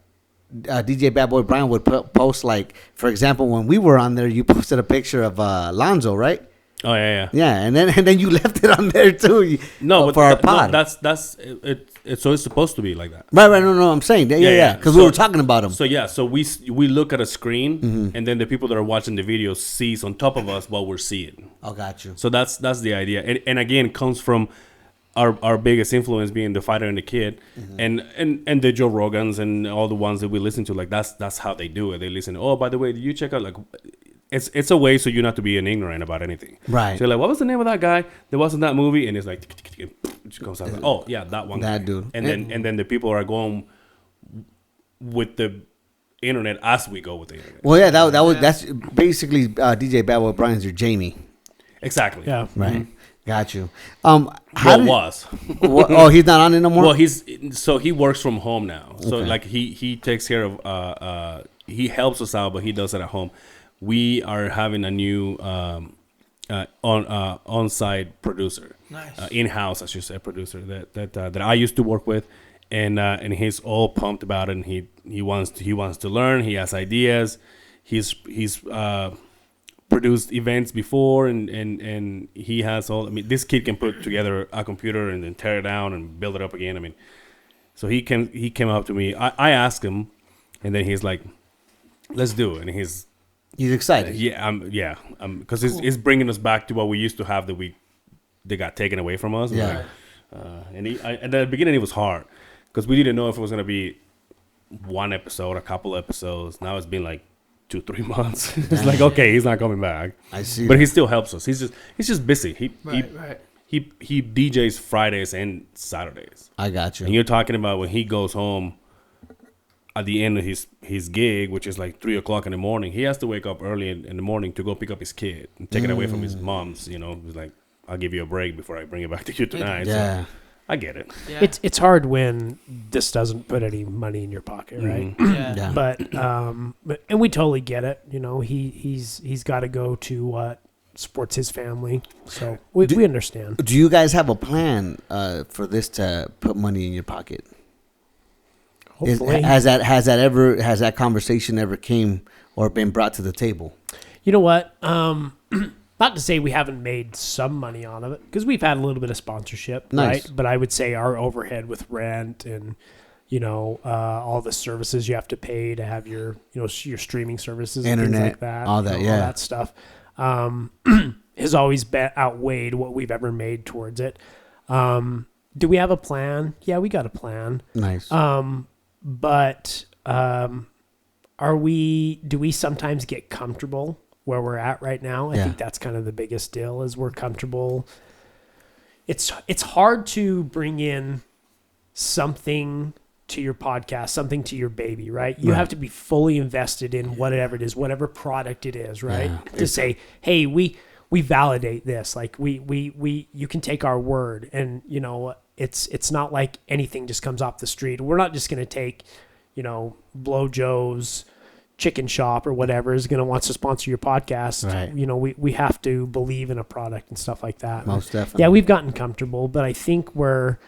DJ Bad Boy Brian would post, like, for example, when we were on there, you posted a picture of Lonzo, right? Oh yeah. Yeah, and then you left it on there too. No, for our pod. No, that's it. So it's supposed to be like that. Right. No. I'm saying yeah. Because we were talking about him. So we look at a screen, and then the people that are watching the video sees on top of us what we're seeing. Oh, got you. So that's the idea, and again, it comes from our biggest influence being The Fighter and the Kid, and the Joe Rogans and all the ones that we listen to. Like that's how they do it. They listen. Oh, by the way, did you check out like. It's a way so you not to be ignorant about anything. Right. So you're like, what was the name of that guy that was in that movie? And it's like, it comes out like, oh yeah, that one. That guy. dude. And then the people are going with the internet as we go with the internet. Well, yeah, that's basically DJ Bad Boy Brian's your Jamie. Exactly. Yeah. Right. Got you. Was. He's not on it no more. Well, he works from home now. So like he takes care of he helps us out, but he does it at home. We are having a new on-site producer, Nice. In-house, I should say, producer that I used to work with, and he's all pumped about it. And he wants to learn. He has ideas. He's produced events before, and he has all. I mean, this kid can put together a computer and then tear it down and build it up again. I mean, so he came up to me. I asked him, and then he's like, "Let's do it." And he's excited. Because it's bringing us back to what we used to have they got taken away from us. Yeah. And at the beginning it was hard because we didn't know if it was gonna be one episode, a couple episodes. Now it's been like 2-3 months. It's like, okay, he's not coming back. I see. But he still helps us. He's just busy. Right. He DJs Fridays and Saturdays. I got you. And you're talking about when he goes home at the end of his gig, which is like 3:00 in the morning, he has to wake up early in the morning to go pick up his kid and take it away from his mom's. You know, he's like, I'll give you a break before I bring it back to you tonight. Yeah. So I get it. Yeah. It's hard when this doesn't put any money in your pocket, right? Yeah. But and we totally get it. You know, he's got to go to what supports his family. So we understand. Do you guys have a plan for this to put money in your pocket? Hopefully. Has that conversation ever came or been brought to the table? You know what? Not to say we haven't made some money on it, because we've had a little bit of sponsorship, Nice. right? But I would say our overhead with rent and all the services you have to pay to have your your streaming services, and Internet, things like that, all that, all that stuff, has always been outweighed what we've ever made towards it. Do we have a plan? Yeah, we got a plan. Nice. But do we sometimes get comfortable where we're at right now? I think that's kind of the biggest deal, is we're comfortable. It's hard to bring in something to your podcast, something to your baby, right? You have to be fully invested in whatever it is, whatever product it is, right? Yeah. To say, hey, we validate this. Like you can take our word, and it's not like anything just comes off the street. We're not just going to take, Blow Joe's chicken shop or whatever is going to want to sponsor your podcast. Right. We have to believe in a product and stuff like that. Most definitely. Yeah, we've gotten comfortable, but I think we're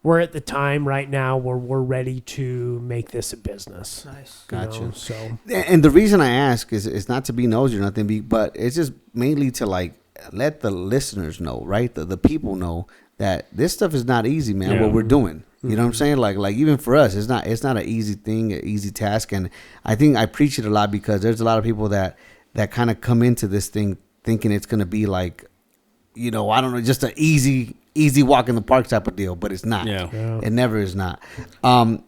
at the time right now where we're ready to make this a business. Nice. Gotcha. So And the reason I ask is not to be nosy or nothing, but it's just mainly to like let the listeners know, right? The people know that this stuff is not easy, man. Yeah. What we're doing, you know what I'm saying? Like even for us, it's not an easy thing, an easy task. And I think I preach it a lot because there's a lot of people that kind of come into this thing thinking it's gonna be like, I don't know, just an easy walk in the park type of deal, but it's not. Yeah. It never is not. The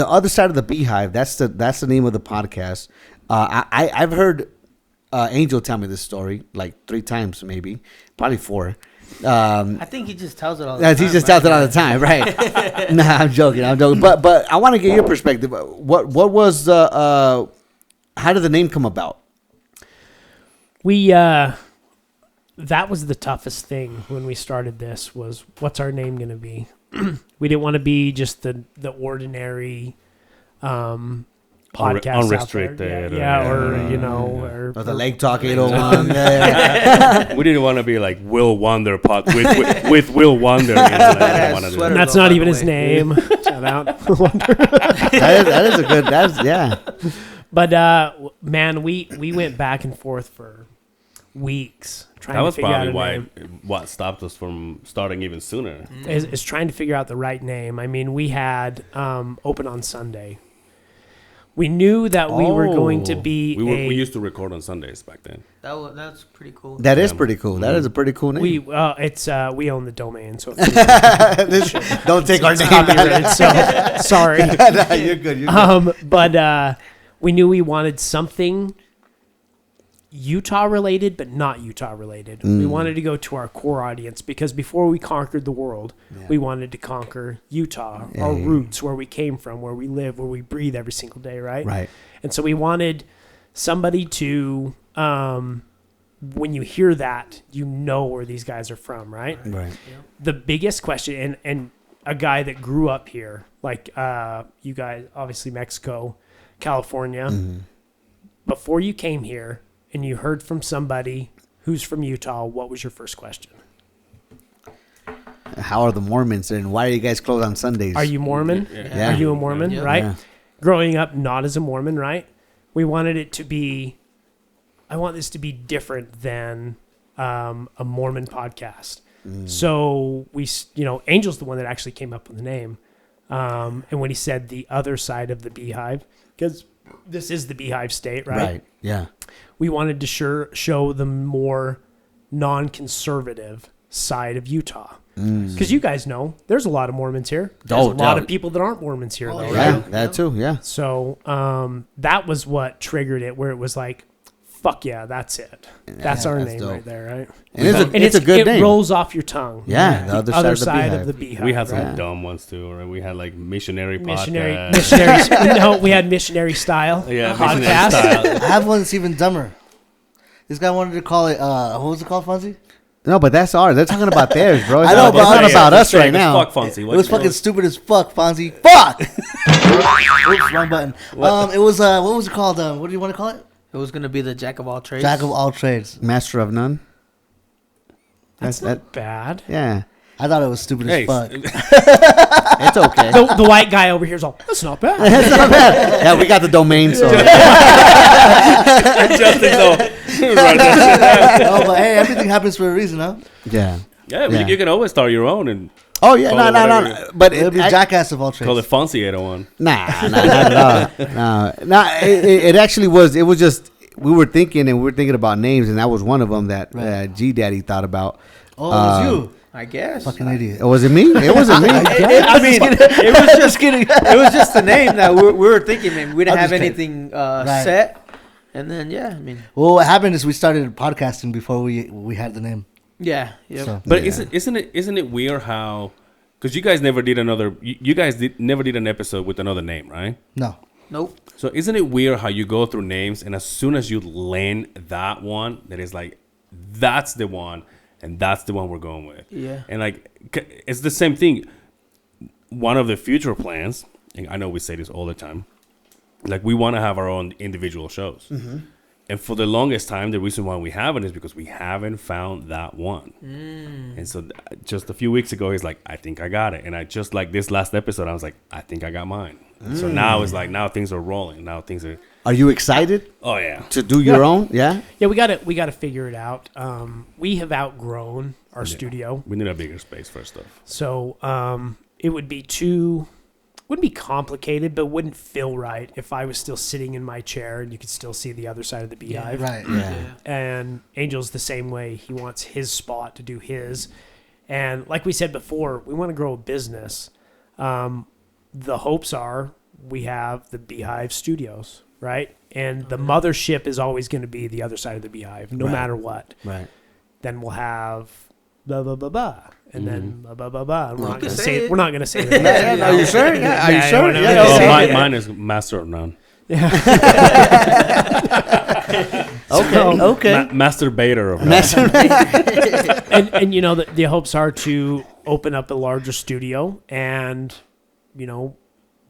other side of the Beehive, that's the name of the podcast. I've heard Angel tell me this story like 3 times, maybe, probably 4. I think he just tells it all the time. He just tells it all the time, right? Nah, I'm joking. But I want to get your perspective. What was how did the name come about? That was the toughest thing when we started this, was what's our name going to be? We didn't want to be just the ordinary podcast unrestricted, or Or the Lake Talk 801. Yeah. We didn't want to be like Will Wonder with Will Wonder. We didn't wanna do that. and that's not even his name. Shout out. that is a good. Yeah. But man, we went back and forth for weeks trying That to was figure out probably a why name. what stopped us from starting even sooner. Is trying to figure out the right name. I mean, we had open on Sunday. We knew that we were going to be. We used to record on Sundays back then. That's pretty cool. That is pretty cool. That is a pretty cool name. We own the domain, so Don't take our it's name. copyrighted. So sorry. No, you're good. You're good. But we knew we wanted something Utah related, but not Utah related. We wanted to go to our core audience, because before we conquered the world, we wanted to conquer Utah, our roots, where we came from, where we live, where we breathe every single day, right? Right. And so we wanted somebody to, when you hear that, you know where these guys are from, right? Right. The biggest question, and a guy that grew up here, like you guys, obviously Mexico, California, before you came here and you heard from somebody who's from Utah, what was your first question? How are the Mormons, and why are you guys closed on Sundays? Are you Mormon? Yeah. Are you a Mormon, Yeah. right? Yeah. Growing up not as a Mormon, right? We wanted it to be, I want this to be different than a Mormon podcast. So we, Angel's the one that actually came up with the name. And when he said the other side of the Beehive, because this is the Beehive state, right? Right. Yeah. We wanted to show the more non-conservative side of Utah. Because you guys know, there's a lot of Mormons here. There's a lot of people that aren't Mormons here, though, Yeah. right? That too. Yeah. So that was what triggered it, where it was like, fuck yeah, that's it. That's our that's name dope. right there, right? And it's a good it name. rolls off your tongue. Yeah, The other side of the Beehive. We had some right? dumb ones too, right? We had like missionary missionary. podcast. No, we had missionary style Yeah, podcast. missionary style. I have one that's even dumber. This guy wanted to call it, what was it called, Fonzie? No, but that's ours. They're talking about theirs, bro. It's I know, not, but it's not I'm about us Straight right as now. Fuck Fonzie. It was fucking stupid as fuck, Fonzie. Fuck! Oops, wrong button. It was, what was it called? What do you want to call it? It was gonna be the jack of all trades. Jack of all trades. Master of none. That's not bad. Yeah. I thought it was stupid Hey, as fuck. It's okay. The white guy over here is all, that's not bad. It's not bad. Yeah, we got the domain, so. Justin, so right there. Oh, but hey, everything happens for a reason, huh? Yeah. Yeah, Yeah. You can always start your own and Oh, yeah. Call No, it no, no. whatever. But It'll be I- jackass of all call trades. it Fonzie 801. Nah, not at all. No, it actually was. It was just we were thinking about names, and that was one of them that Right. G Daddy thought about. Oh, it was you. I guess. Fucking idiot. Was it me? It wasn't me. I mean, it was just kidding. it was just the name that we were thinking. Man, we didn't I'm have just kidding. anything Right. set, and then I mean, Well, what happened is we started podcasting before we had the name. yeah. So. But Yeah. isn't it weird how? Because you guys never did another. You guys never did an episode with another name, right? No. Nope. So isn't it weird how you go through names and as soon as you land that one, that is like, that's the one, and that's the one we're going with. Yeah. And like, it's the same thing. One of the future plans, and I know we say this all the time, like we want to have our own individual shows. Mm-hmm. And for the longest time, the reason why we haven't is because we haven't found that one. And so just a few weeks ago, he's like, I think I got it. And I just like this last episode, I was like, I think I got mine. So now it's like, now things are rolling. Now things are, Are you excited oh yeah. to do your own? Yeah. Yeah, we got to figure it out. We have outgrown our studio, We need a bigger space for stuff. so it would be wouldn't be complicated, but wouldn't feel right if I was still sitting in my chair and you could still see the other side of the beehive. Right. Yeah. And Angel's the same way. He wants his spot to do his. And like we said before, we want to grow a business. The hopes are we have the Beehive Studios, right? And the mothership is always going to be the other side of the beehive, no Right. matter what. Right. Then we'll have blah blah blah blah, and then blah blah blah blah. And we're not can going to say say it. We're not going to say that. Are you sure? Yeah. Are you sure? we're not Yeah. gonna Oh, say mine, it. mine is master of none. Okay. Masturbator of none. And you know the hopes are to open up a larger studio and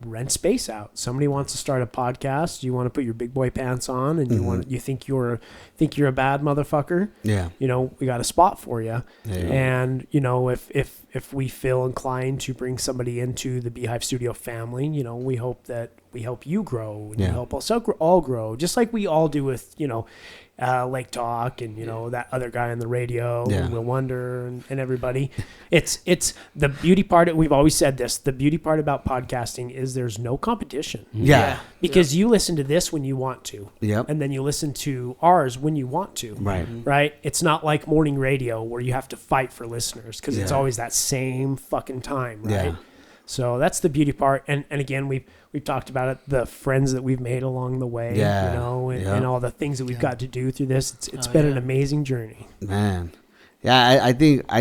rent space out. Somebody wants to start a podcast, you want to put your big boy pants on and you think you're a bad motherfucker, Yeah. we got a spot for you. Yeah. And if we feel inclined to bring somebody into the Beehive Studio family, we hope that we help you grow and you Yeah. help us all grow, just like we all do with Lake Talk and that other guy on the radio, Yeah. and Will Wonder and everybody. It's the beauty part. We've always said this. The beauty part about podcasting is there's no competition. Yeah. Because you listen to this when you want to. Yep. And then you listen to ours when you want to. Right. Right? It's not like morning radio where you have to fight for listeners because it's Yeah. always that same fucking time, right? Yeah. So that's the beauty part. And again, we've talked about it, the friends that we've made along the way, Yeah. and all the things that we've got to do through this. It's been an amazing journey. Man. Yeah, I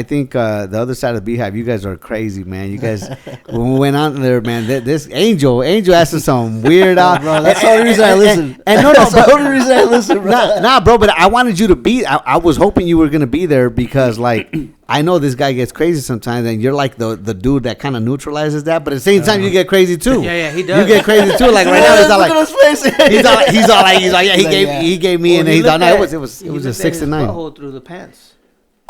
think the other side of the beehive, you guys are crazy, man. You guys, when we went out there, man, this Angel asked us some weird out. Bro, that's the only reason I listen. And no, That's but, the only reason I listen, bro. nah, bro. But I wanted you to be. I was hoping you were gonna be there because, like, I know this guy gets crazy sometimes, and you're like the dude that kind of neutralizes that. But at the same time, you get crazy too. Yeah, he does. You get crazy too. Like right now, it's all Look like at his face. he's all like yeah. He's like, He gave me, and Well, he's you all no. looked It at- was you just looked at 6 to his 9. butthole through the pants.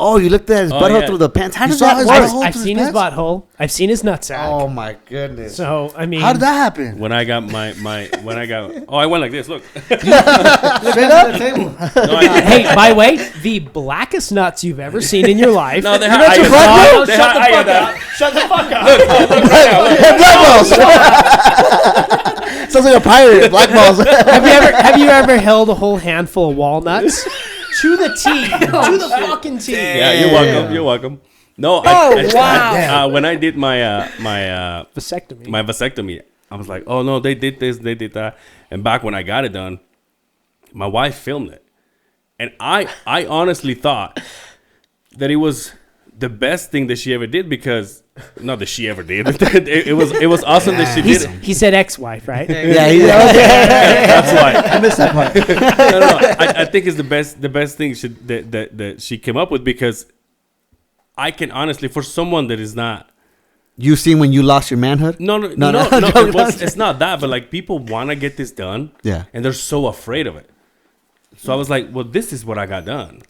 Oh, you looked at his Oh, butthole yeah. through the pants. How does saw that his work? butthole? I've through seen his his butthole. I've seen his nutsack. Oh my goodness. So I mean, How did that happen? When I got I went like this. Look. Straight up? No, I, hey, by the way, the blackest nuts you've ever seen in your life. no, they You're had not your iodine. black belt? They had iodine. Shut the fuck up. Black balls. Sounds like a pirate. Black balls. Have you ever held a whole handful of walnuts? To the T. To the fucking T. Yeah, you're welcome. You're welcome. No, wow. when I did my Vasectomy. my vasectomy, I was like, oh no, they did this, they did that. And back when I got it done, my wife filmed it, and I honestly thought that it was the best thing that she ever did because not that she ever did. it was awesome that she did it. He said ex-wife, right? Yeah, That's why. I missed that part. No. I think it's the best thing that she came up with because I can honestly, for someone that is not. You seen when you lost your manhood? No, it's not that, but like people want to get this done, Yeah. and they're so afraid of it. So I was like, well, this is what I got done,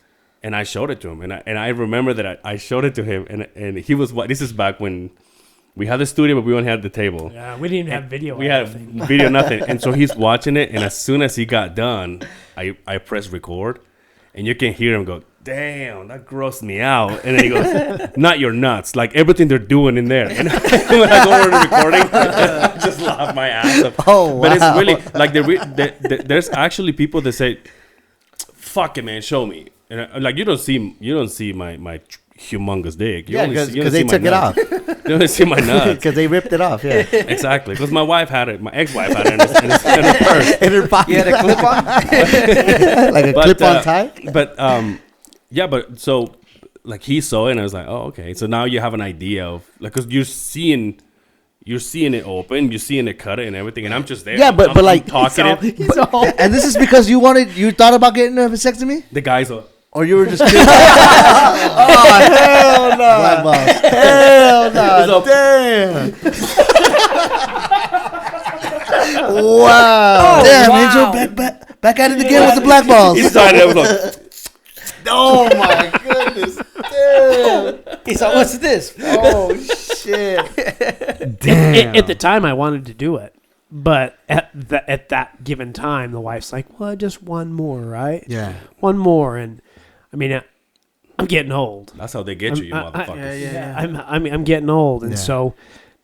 And I showed it to him, and I remember that I showed it to him, and he was this is back when we had the studio, but we only had the table. Yeah, we didn't even have video. We had video, nothing, and so he's watching it, and as soon as he got done, I pressed record, and you can hear him go, "Damn, that grossed me out," and then he goes, "Not your nuts, like everything they're doing in there." And when I go over the recording, I just laugh my ass off. Oh, But it's wow. really like there's actually people that say, "Fuck it, man, show me." And like you don't see my humongous dick. You Yeah, only see- you because only they see my took it nuts. off. You only see my nuts. Because they ripped it off. Yeah. Exactly, because my wife had it. My ex-wife had it in her purse. In her pocket. You had a clip on? Like a But, clip-on tie. But yeah, but so like he saw it, and I was like, oh, okay. So now you have an idea of like, because you're seeing it open, you're seeing it cut it and everything, and I'm just there. Yeah, but I'm like talking it. And this is because you thought about getting a vasectomy, The guys are. or you were just curious? Oh, hell no. Black balls. Hell no. Damn. Wow. Damn, Angel, back at it again with the black balls. He started. I was like, Oh, my goodness. Damn. He's like, what's this? Oh, shit. Damn. At the time, I wanted to do it, but at that given time, the wife's like, "Well, just one more, right? Yeah. One more." And I mean, I'm getting old. that's how they get you, motherfuckers. Yeah. I'm getting old, and Yeah. so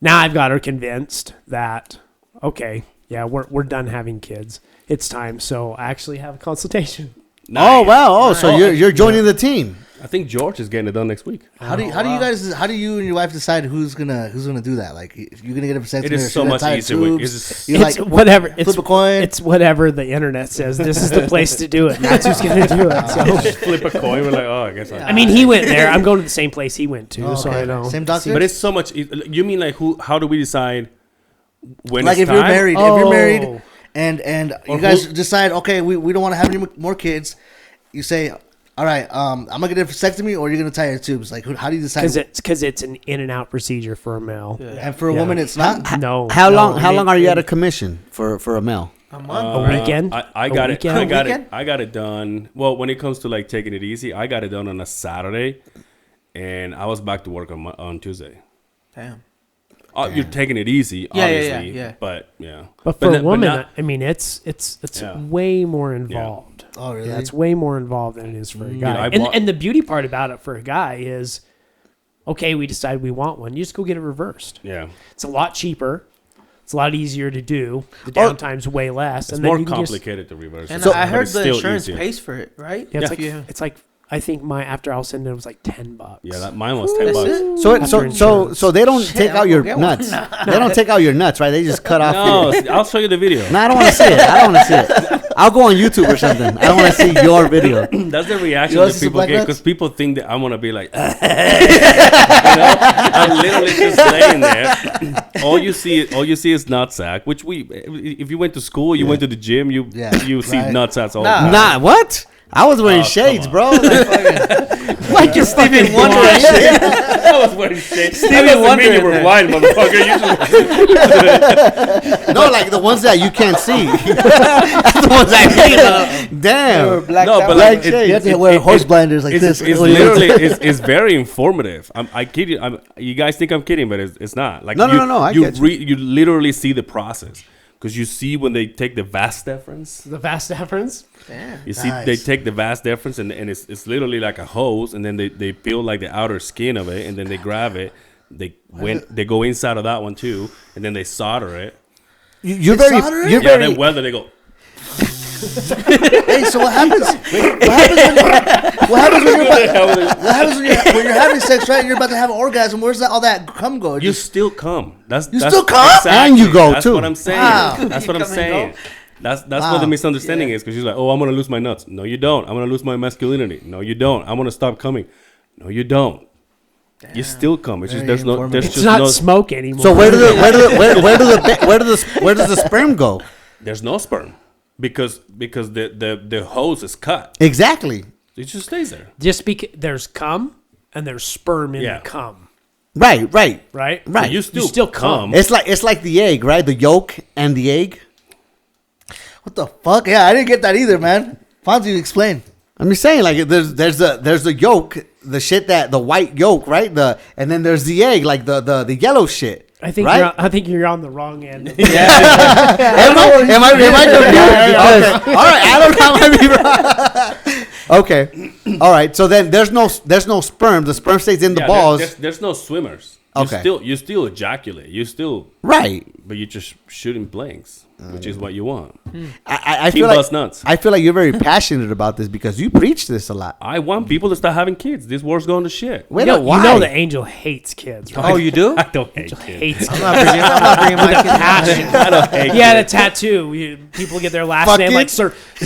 now I've got her convinced that okay, yeah, we're done having kids. It's time. So I actually have a consultation. Oh, wow. Oh, so you're joining the team. I think George is getting it done next week. How do you and your wife decide who's gonna do that? Like, you're gonna get a vasectomy? It or is she's so gonna much tie easier. tubes? You It's like whatever. flip a coin? It's whatever the internet says. This is the place to do it. And that's who's going to do it. So. Just flip a coin. We're like, oh, I guess. I mean, he went there. I'm going to the same place he went to, Oh, so okay. I know. Same doctor. But it's so much. You mean like who? How do we decide when? Like it's if you're time? married, Oh. and Or you guys who- decide, okay, we don't want to have any more kids. You say, all right, I'm gonna get a vasectomy, or you're gonna tie your tubes. Like, how do you decide? Because it's an in and out procedure for a male. And for a Yeah. woman, it's not. No. How no, long? How I mean, long are you at a commission for a male? A month? A weekend? I A got it. weekend? I got Weekend? it. I got it done. Well, when it comes to like taking it easy, I got it done on a Saturday, and I was back to work on Tuesday. Damn. You're taking it easy, Yeah, obviously. yeah. But yeah. But for a not- woman, not- I mean, it's Yeah. way more involved. Oh, really? Yeah, it's way more involved than it is for a guy. I and, bought- and the beauty part about it for a guy is, okay, we decide we want one. You just go get it reversed. yeah. It's a lot cheaper. It's a lot easier to do. The Oh. downtime's way less. It's and then more you can just- complicated to reverse. And it, I but heard it's the still insurance easier. pays for it, right? yeah, it's, Yeah. like, it's like, I think after I was sending it was like $10. Yeah, mine was $10. So they don't take I'll out your get one. nuts. They don't take out your nuts, right? They just cut off. No, your... I'll show you the video. No, I don't want to see it. I don't want to see it. I'll go on YouTube or something. I don't want to see your video. That's the reaction You want that to see people black get nuts? because people think that I'm gonna be like, you know, I'm literally just laying there. All you see is nutsack. Which if you went to school, you went to the gym, you see right. nutsacks all Nah. the time. Nah, what? I was wearing Oh, shades, come bro. Like you're Stevie Wonder. I was wearing shit. That doesn't Wonder mean you in were there. blind, motherfucker. You just, No, like the ones that you can't see. That's the ones I see. Damn. no, but Black like it- shades. You have to wear horse blinders like it's, this. it's literally it's very informative. I kid you. You guys think I'm kidding, but it's not. Like No, I you get you. you literally see the process because you see when they take the vas deferens. The vast difference. You see, Nice. they take the vas deferens and it's literally like a hose, and then they peel like the outer skin of it, and then they grab it. They go inside of that one too, and then they solder it. You're They very. solder it? You're Yeah, very. then whether they go. Hey, so what happens? What happens when you're having sex, right? You're about to have an orgasm. Where's all that cum go? You still come. That's still come? And you go, That's too. what I'm saying. Wow. That's what I'm come and saying. go? That's Wow. what the misunderstanding is because she's like, oh, I'm gonna lose my nuts. No, you don't. I'm gonna lose my masculinity. No, you don't. I'm gonna stop coming. No, you don't. You still come. It's just Very there's no. informative. There's It's just not no. smoke anymore. So where does the sperm go? There's no sperm because the hose is cut. Exactly. It just stays there. just because there's cum and there's sperm in Yeah. the cum, Right. right? Right. You still come. It's like the egg, right? The yolk and the egg. What the fuck? Yeah, I didn't get that either, man. Fonzie, explain. I'm just saying, like there's the yolk, the shit the white yolk, right? And then there's the egg, like the yellow shit. I think right? you're on the wrong end. Am I confused? Okay. All right, I don't know. I might be wrong. Okay. All right. So then there's no sperm. The sperm stays in the balls. There's no swimmers. Okay. You still ejaculate. You still right. But you're just shooting blanks, which is what you want. I feel like nuts. I feel like you're very passionate about this because you preach this a lot. I want people to start having kids. This world's going to shit. Wait, you why? know the angel hates kids, right? Oh, you do? I don't hate Angel kids. hates I'm not bringing my kids. passion. I don't hate He had a kids. tattoo. People get their last Fuck name like kids?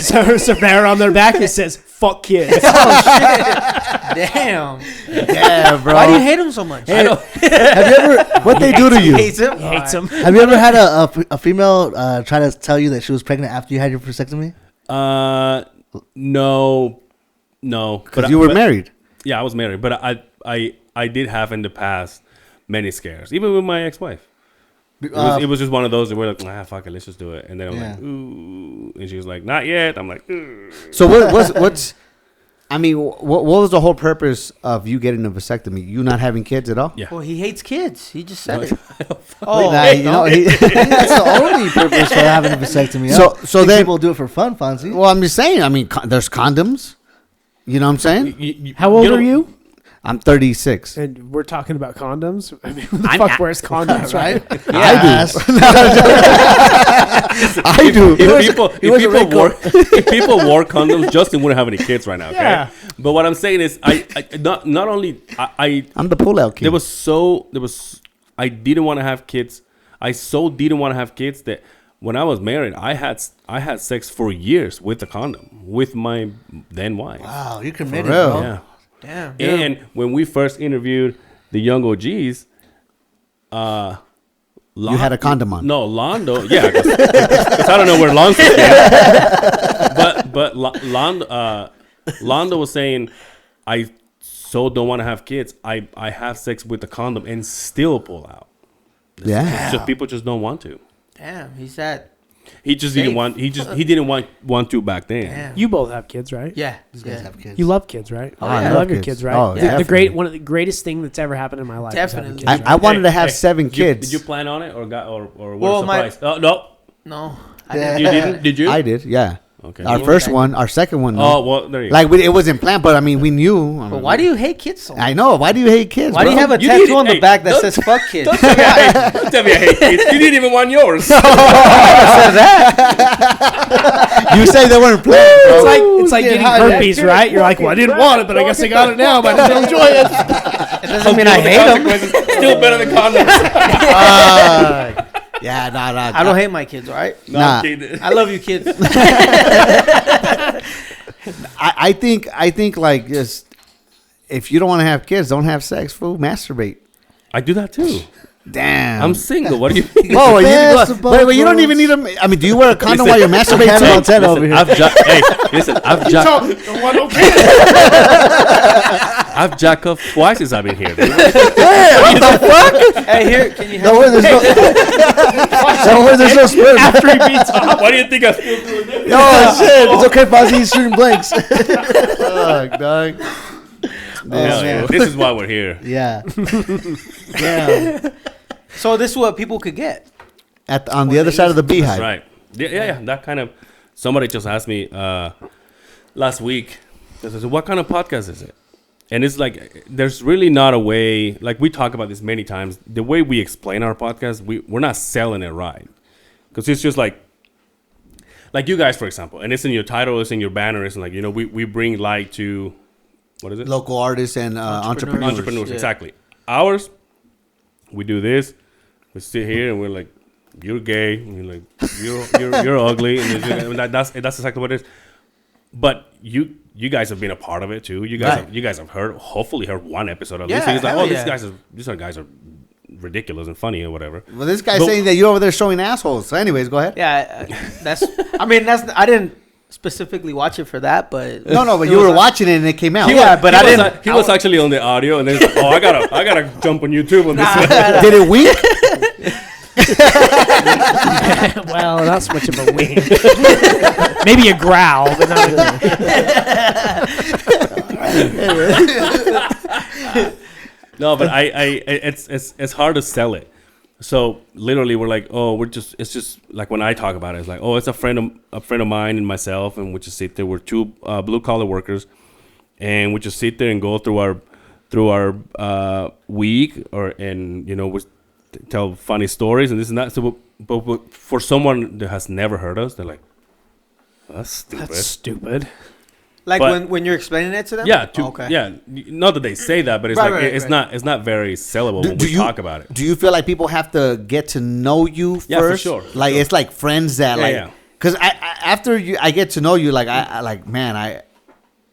Sir Bear on their back. It says "fuck kids." Damn. Yeah, bro. Why do you hate him so much? Have you ever what they do to you? Hates him. He hates them. Have you ever had a female try to tell you that she was pregnant after you had your vasectomy? No. Because you were married. Yeah, I was married, but I did have in the past many scares, even with my ex-wife. It was just one of those that we're like, fuck it, let's just do it. And then I'm like, ooh, and she was like, not yet. I'm like, ooh. So what's I mean, what was the whole purpose of you getting a vasectomy? You not having kids at all? Yeah. Well, he hates kids. He just said No, it. Oh, Nah, you know, that's the only purpose for having a vasectomy. So then people do it for fun, Fonzie. Well, I'm just saying. I mean, there's condoms. You know what I'm saying? How old are you? I'm 36. And we're talking about condoms. I mean, who the fuck wears condoms, right? I do. If people wore condoms, Justin wouldn't have any kids right now. Okay? Yeah. But what I'm saying is, not only I'm the pull-out kid. I didn't want to have kids. I didn't want to have kids that when I was married, I had sex for years with a condom with my then wife. Wow, you're committed, For real? bro. Yeah. damn. And when we first interviewed the young OGs, you had a condom on. No, Londo. Yeah, because I don't know where Londo's been. But Londo was saying, I so don't want to have kids. I have sex with the condom and still pull out. Yeah. It's just people just don't want to. Damn, he's that. He just Safe. didn't want. He didn't want to back then. Damn. You both have kids, right? Yeah. These guys have kids. You love kids, right? Oh, You yeah. love your kids, right? Oh, the definitely. one of the greatest thing that's ever happened in my life. is having Definitely. kids, I right? wanted to have 7 kids. Did you plan on it or were Well, surprised? Oh no, No. Yeah. you didn't. Did you? I did, yeah. Okay. Our first one, our second one. Oh well, there you go. Like it wasn't planned, but I mean, we knew. But why do you hate kids so much? I know. Why do you hate kids? Why do you bro? have a You tattoo need- on the hey, back that don't- says "fuck kids"? Don't tell me I hate kids. You didn't even want yours. You say they weren't planned, bro. It's like Get getting high, herpes, Jack. right? You're like, well, I didn't want it, but I guess I got it now. But I still enjoy it. It doesn't mean I hate them. Still better than condoms. Yeah, nah. I don't hate my kids, all right? Nah. I love you, kids. I think like just if you don't want to have kids, don't have sex, fool. Masturbate. I do that too. Damn. I'm single. What do you mean? Whoa, best of both you don't worlds. even need a. I mean, do you wear a condom Listen, while you're masturbating? Hannah too? Montana over here. I've jacked off twice since I've been here. Dude. Hey, here, can you Don't help worry, there's no sperm. After he beats off. Why do you think I still doing this? Oh shit! It's okay, Fonzie. He's shooting blanks. Fuck, dog. Hell yeah. This is why we're here. Yeah. Damn. So this is what people could get. On the other side of the beehive. Right. Yeah. That kind of. Somebody just asked me last week. They said, "What kind of podcast is it?" And it's like, there's really not a way. Like we talk about this many times. The way we explain our podcast, we're not selling it right, because it's just like you guys, for example, and it's in your title, it's in your banner, it's like we bring light to. What is it? Local artists and entrepreneurs. Entrepreneurs, Yeah. exactly. Ours, we do this. We sit here and we're like, "You're gay." And you're like, "You're ugly." And that's exactly what it is. But you guys have been a part of it too. You guys have hopefully heard one episode of this. Yeah, He's like, hell "Oh, yeah. these guys are ridiculous and funny or whatever." Well, this guy's But- saying that you're over there showing assholes. So, anyways, go ahead. Yeah, I didn't specifically watch it for that, but No, but it you was were a- watching it and it came out. He was actually on the audio, and then he's like, "Oh, I gotta jump on YouTube on this one." Did it wink? Well, not so much of a wink. Maybe a growl, but not No, but it's hard to sell it. So literally, we're like, oh, it's just like when I talk about it, it's like, oh, it's a friend of mine and myself, and we just sit there. We're two blue collar workers, and we just sit there and go through our week, and we tell funny stories and this and that. So, but for someone that has never heard us, they're like, that's stupid. That's stupid. Like But- when you're explaining it to them? Yeah, Okay. yeah. Not that they say that, but it's Right, it's not very sellable when we talk about it. Do you feel like people have to get to know you first? Yeah, for sure, for Like sure. it's like friends that Yeah. because after I get to know you, like I like man,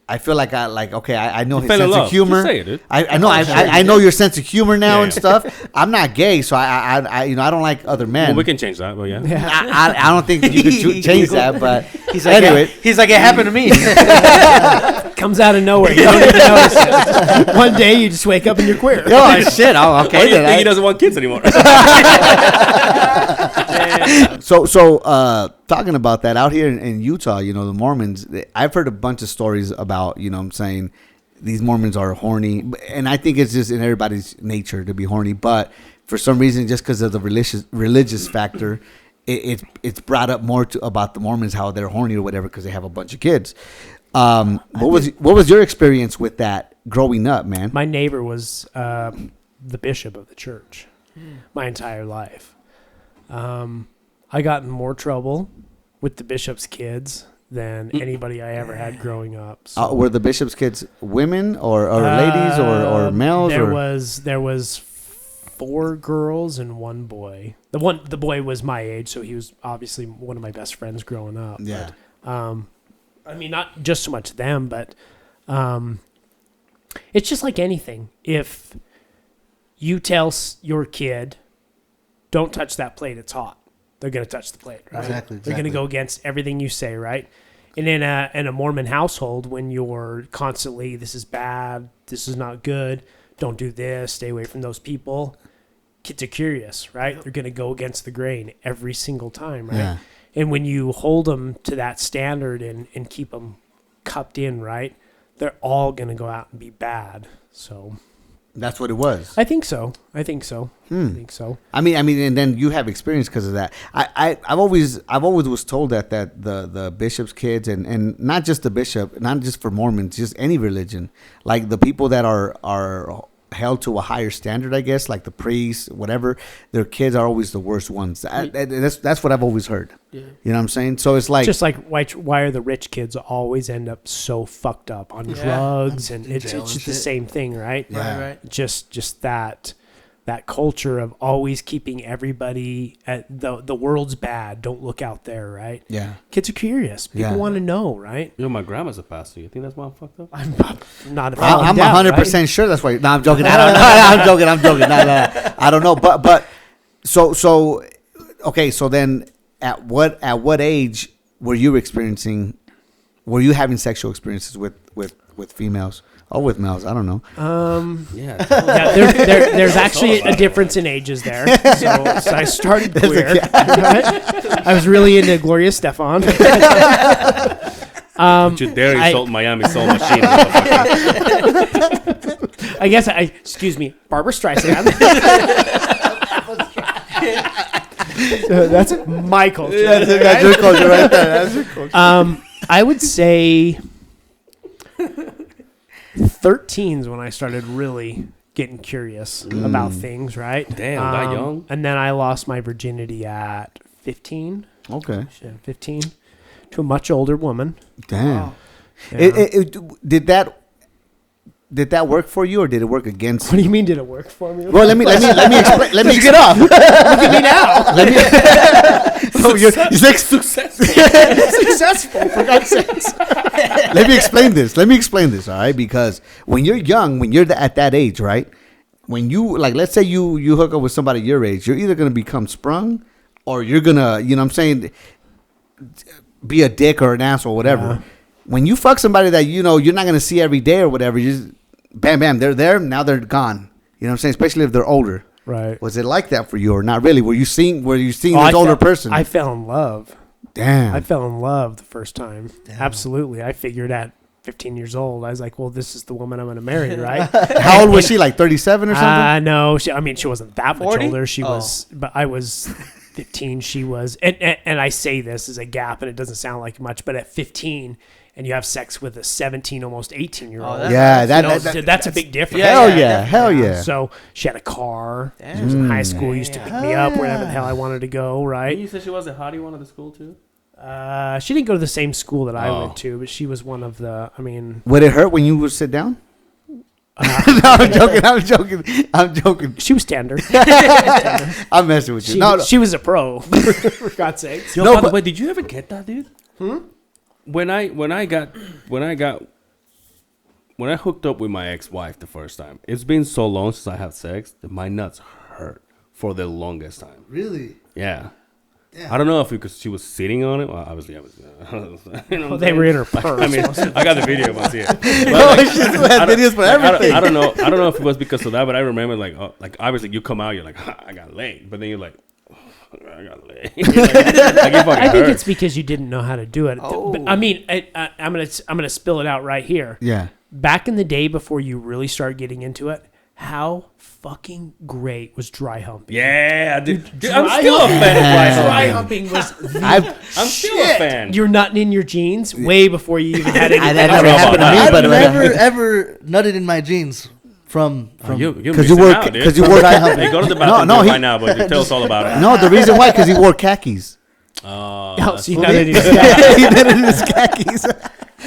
I feel like okay, I know his fell in sense love. of humor. Just say it, dude. I know I know your sense of humor now Yeah. and stuff. I'm not gay, so I I don't like other men. Well, we can change that, but yeah. I don't think you could change that, but He's like, anyway. he's like, it happened to me. Comes out of nowhere. You don't even notice it. One day you just wake up and you're queer. Oh shit! Oh, Why okay. do you then think he doesn't want kids anymore? So talking about that out here in Utah, the Mormons, I've heard a bunch of stories about, what I'm saying, these Mormons are horny, and I think it's just in everybody's nature to be horny, but for some reason, just because of the religious factor, it's brought up more about the Mormons, how they're horny or whatever because they have a bunch of kids. What was your experience with that growing up, man? My neighbor was the bishop of the church my entire life. I got in more trouble with the bishop's kids than anybody I ever had growing up. So, Were the bishop's kids women or ladies or males? There was 4 girls and 1 boy. The boy was my age, so he was obviously one of my best friends growing up. Yeah. But, I mean, not just so much them, but it's just like anything. If you tell your kid, don't touch that plate, it's hot, they're going to touch the plate, right? Exactly. They're going to go against everything you say, right? And in a Mormon household, when you're constantly, this is bad, this is not good, don't do this, stay away from those people, kids are curious, right? They're going to go against the grain every single time, right? Yeah. And when you hold them to that standard and keep them cupped in, right, they're all going to go out and be bad. So That's what it was. I think so. I think so. I mean, and then you have experience because of that. I've always was told that the bishop's kids and not just the bishop, not just for Mormons, just any religion, like the people that are held to a higher standard, I guess, like the priests, whatever, their kids are always the worst ones. That's what I've always heard. Yeah. You know what I'm saying? So it's like just like why are the rich kids always end up so fucked up on drugs and it's just the same thing, right? Yeah. Right. Just that culture of always keeping everybody at the world's bad. Don't look out there, right? Yeah. Kids are curious. People want to know, right? My grandma's a pastor. You think that's why I'm fucked up? I'm not. I'm 100% sure that's why. No, I'm joking. I don't know. I'm joking. No, I don't know. But so okay. So then, at what age were you having sexual experiences with females or with males? I don't know. Yeah. There's actually a difference in ages there. So I started queer. I was really into Gloria Stefan. Don't you dare insult Miami Soul Machine. I guess excuse me, Barbara Streisand. That's my culture. That's your culture right there. That's your culture. I would say 13's when I started really getting curious about things, right? Damn, that young? And then I lost my virginity at 15. Okay. 15 to a much older woman. Damn. Yeah. Did that work for you, or did it work against What you? do you mean? Did it work for me? Well, let me explain. Let me get off. Look at me now. You're Successful, for God's sakes. Let me explain this. All right, because when you're young, when you're at that age, right? When you let's say you hook up with somebody your age, you're either gonna become sprung, or you're gonna, you know what I'm saying, be a dick or an ass or whatever. Yeah. When you fuck somebody that you're not gonna see every day or whatever, you just bam, bam, they're there, now they're gone. You know what I'm saying? Especially if they're older. Right. Was it like that for you or not really? Were you seeing this older person? I fell in love. Damn. I fell in love the first time. Absolutely. I figured at 15 years old. I was like, well, this is the woman I'm going to marry, right? How old was she? Like 37 or something? No, she wasn't that much 40? older. She Oh. was, but I was 15. She was, and I say this as a gap, and it doesn't sound like much, but at 15, and you have sex with a 17, almost 18-year-old. Oh, Yeah, that's a big difference. Hell yeah, yeah, hell yeah. So she had a car. Damn. She was in high school. Used to pick me up wherever the hell I wanted to go. Right. You said she was a hottie one of the school too. She didn't go to the same school that I Oh. went to, but she was one of the. I mean, Would it hurt when you would sit down? No, I'm joking. she was tender. I'm messing with you. She was a pro. For God's sakes. Yo, No, by the but- way, did you ever get that, dude? When I hooked up with my ex-wife the first time, it's been so long since I had sex that my nuts hurt for the longest time. Really? Yeah. I don't know if because she was sitting on it. Well, obviously I was. You know what I'm They saying? were in her purse. I mean, I got the video if I see it. But, She had videos for everything. I don't know. I don't know if it was because of that, but I remember like obviously you come out, you're like, I got laid, but then you're like, I got laid. Like, it fucking I think hurt. it's because you didn't know how to do it. But, I mean, I'm gonna spill it out right here. Yeah. Back in the day before you really started getting into it, how fucking great was dry humping? Yeah, dude, I'm still a fan of Dry dry humping was. I'm still a fan. You're nutting in your jeans way before you even had anything. That never happened to me, I've but never ever nutted in my jeans from because you wore dry humping. Hey, go to the bathroom No, right now, but tell us all about it. no, the reason why because he wore khakis. Oh, so you funny. nutted in your He did it in his khakis.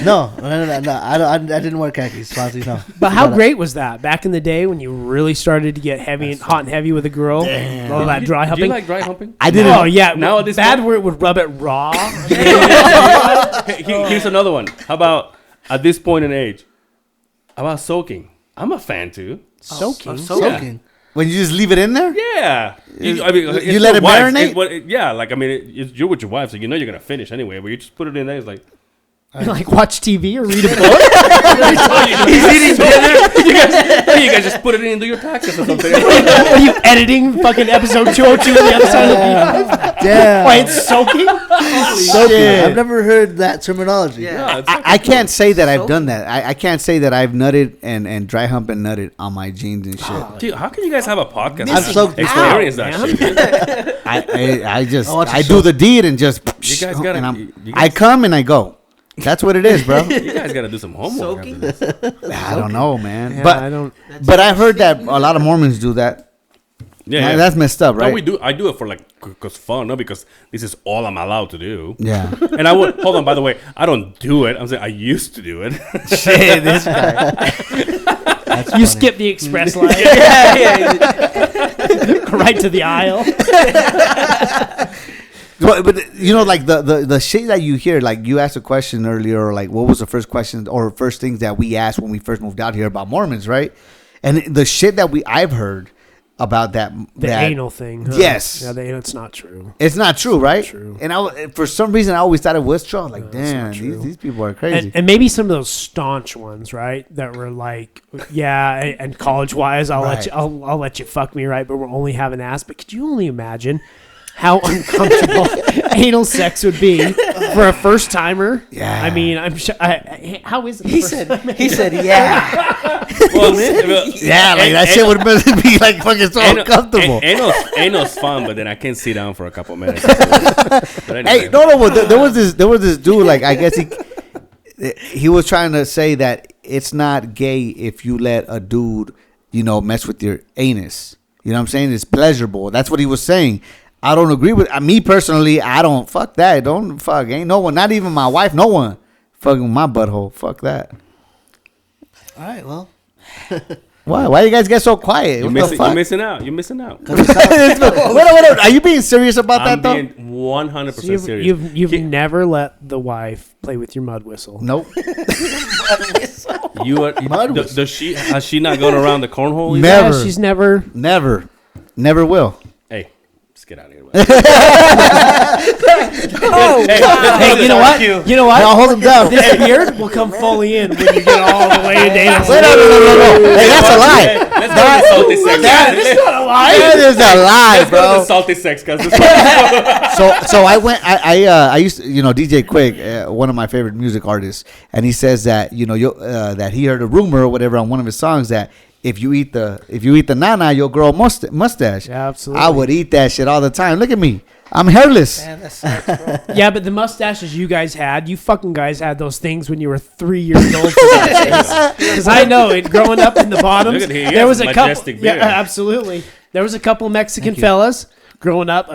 No, I didn't wear khakis. Fonzie, no. But how great was that back in the day when you really started to get heavy and hot and heavy with a girl? All that dry Do you humping. like dry humping? I didn't. Oh yeah, Now at this bad point- where it would rub it raw. Here's another one. How about at this point in age? How about soaking? I'm a fan too. Soaking. Soaking. When you just leave it in there? Yeah. You it's let your it wife. marinate? Yeah, like I mean, you're with your wife, so you know you're gonna finish anyway. But you just put it in there. It's like Like watch TV or read a book. he's eating dinner. You guys just put it into your taxes or something. Are you editing fucking episode 202 on the other side of the Beehive? Damn. Why it's soaking? Soaking. I've never heard that terminology. Yeah. I can't say that I've done that. I can't say that I've nutted and dry hump and nutted on my jeans and shit. Dude, how can you guys have a podcast? I've soaked experience that man. shit. I do the deed and just You guys gotta- and you I guys- come and I go. That's what it is, bro. You guys gotta do some homework. Soaking? After this. I don't know, man. Yeah, but I don't. but I heard that a lot of Mormons do that. Yeah, yeah. That's messed up, right? No, we do. I do it for like cause fun, not because this is all I'm allowed to do. Yeah. And I would hold on. By the way, I don't do it. I'm saying I used to do it. Shit, this guy. That's You funny. skip the express line right to the aisle. But you know, like the shit that you hear, like you asked a question earlier, or like what was the first question or first things that we asked when we first moved out here about Mormons, right? And the shit that I've heard about that Anal thing. Huh? Yes. Yeah, it's not true. it's not true, right? true. And for some reason I always thought it was true. I was like, not damn, true. these people are crazy. And maybe some of those staunch ones, right? That were like, yeah, and college wise, I'll let Right. you, I'll let you fuck me, right? But we're only having ass. But could you only imagine how uncomfortable anal sex would be for a first timer? Yeah. I mean, I'm sure. How is it? He said, yeah. Well, yeah, like that shit would be like fucking so uncomfortable. Anal's fun, but then I can't sit down for a couple minutes. But anyway. Hey, no, but there was this dude, like I guess he was trying to say that it's not gay if you let a dude, mess with your anus. You know what I'm saying? It's pleasurable. That's what he was saying. I don't agree with me personally. I don't fuck that. Don't fuck. Ain't no one, not even my wife, no one fucking with my butthole. Fuck that. All right, well. Why you guys get so quiet? You're What the fuck? missing out. You're missing out. What? Are you being serious about I'm that though? being 100% So serious. you've never let the wife play with your mud whistle. Nope. You are. Does she? Has she not gone around the cornhole? either? Never. Yeah, she's never. Never will. Hey, just get out of here. Hey, you know what? You know what? I'll hold him down. This beard will come fully in when you get all the way to Dana. Wait, no. Hey, that's a lie. Let's go to the salty sex. That's not a lie. That is a lie, Let's go to the bro. salty sex, cause So I went. I used to, DJ Quick, one of my favorite music artists, and he says that that he heard a rumor or whatever on one of his songs that if you eat the nana, you'll grow a mustache. Yeah, absolutely. I would eat that shit all the time. Look at me. I'm hairless. Man, that sucks, bro. Yeah, but the mustaches you guys had, you fucking guys had those things when you were 3 years old. Because I know it. Growing up in the bottoms, Look at him. He there has was a a couple. majestic Yeah, beard. absolutely. There was a couple Mexican fellas growing up.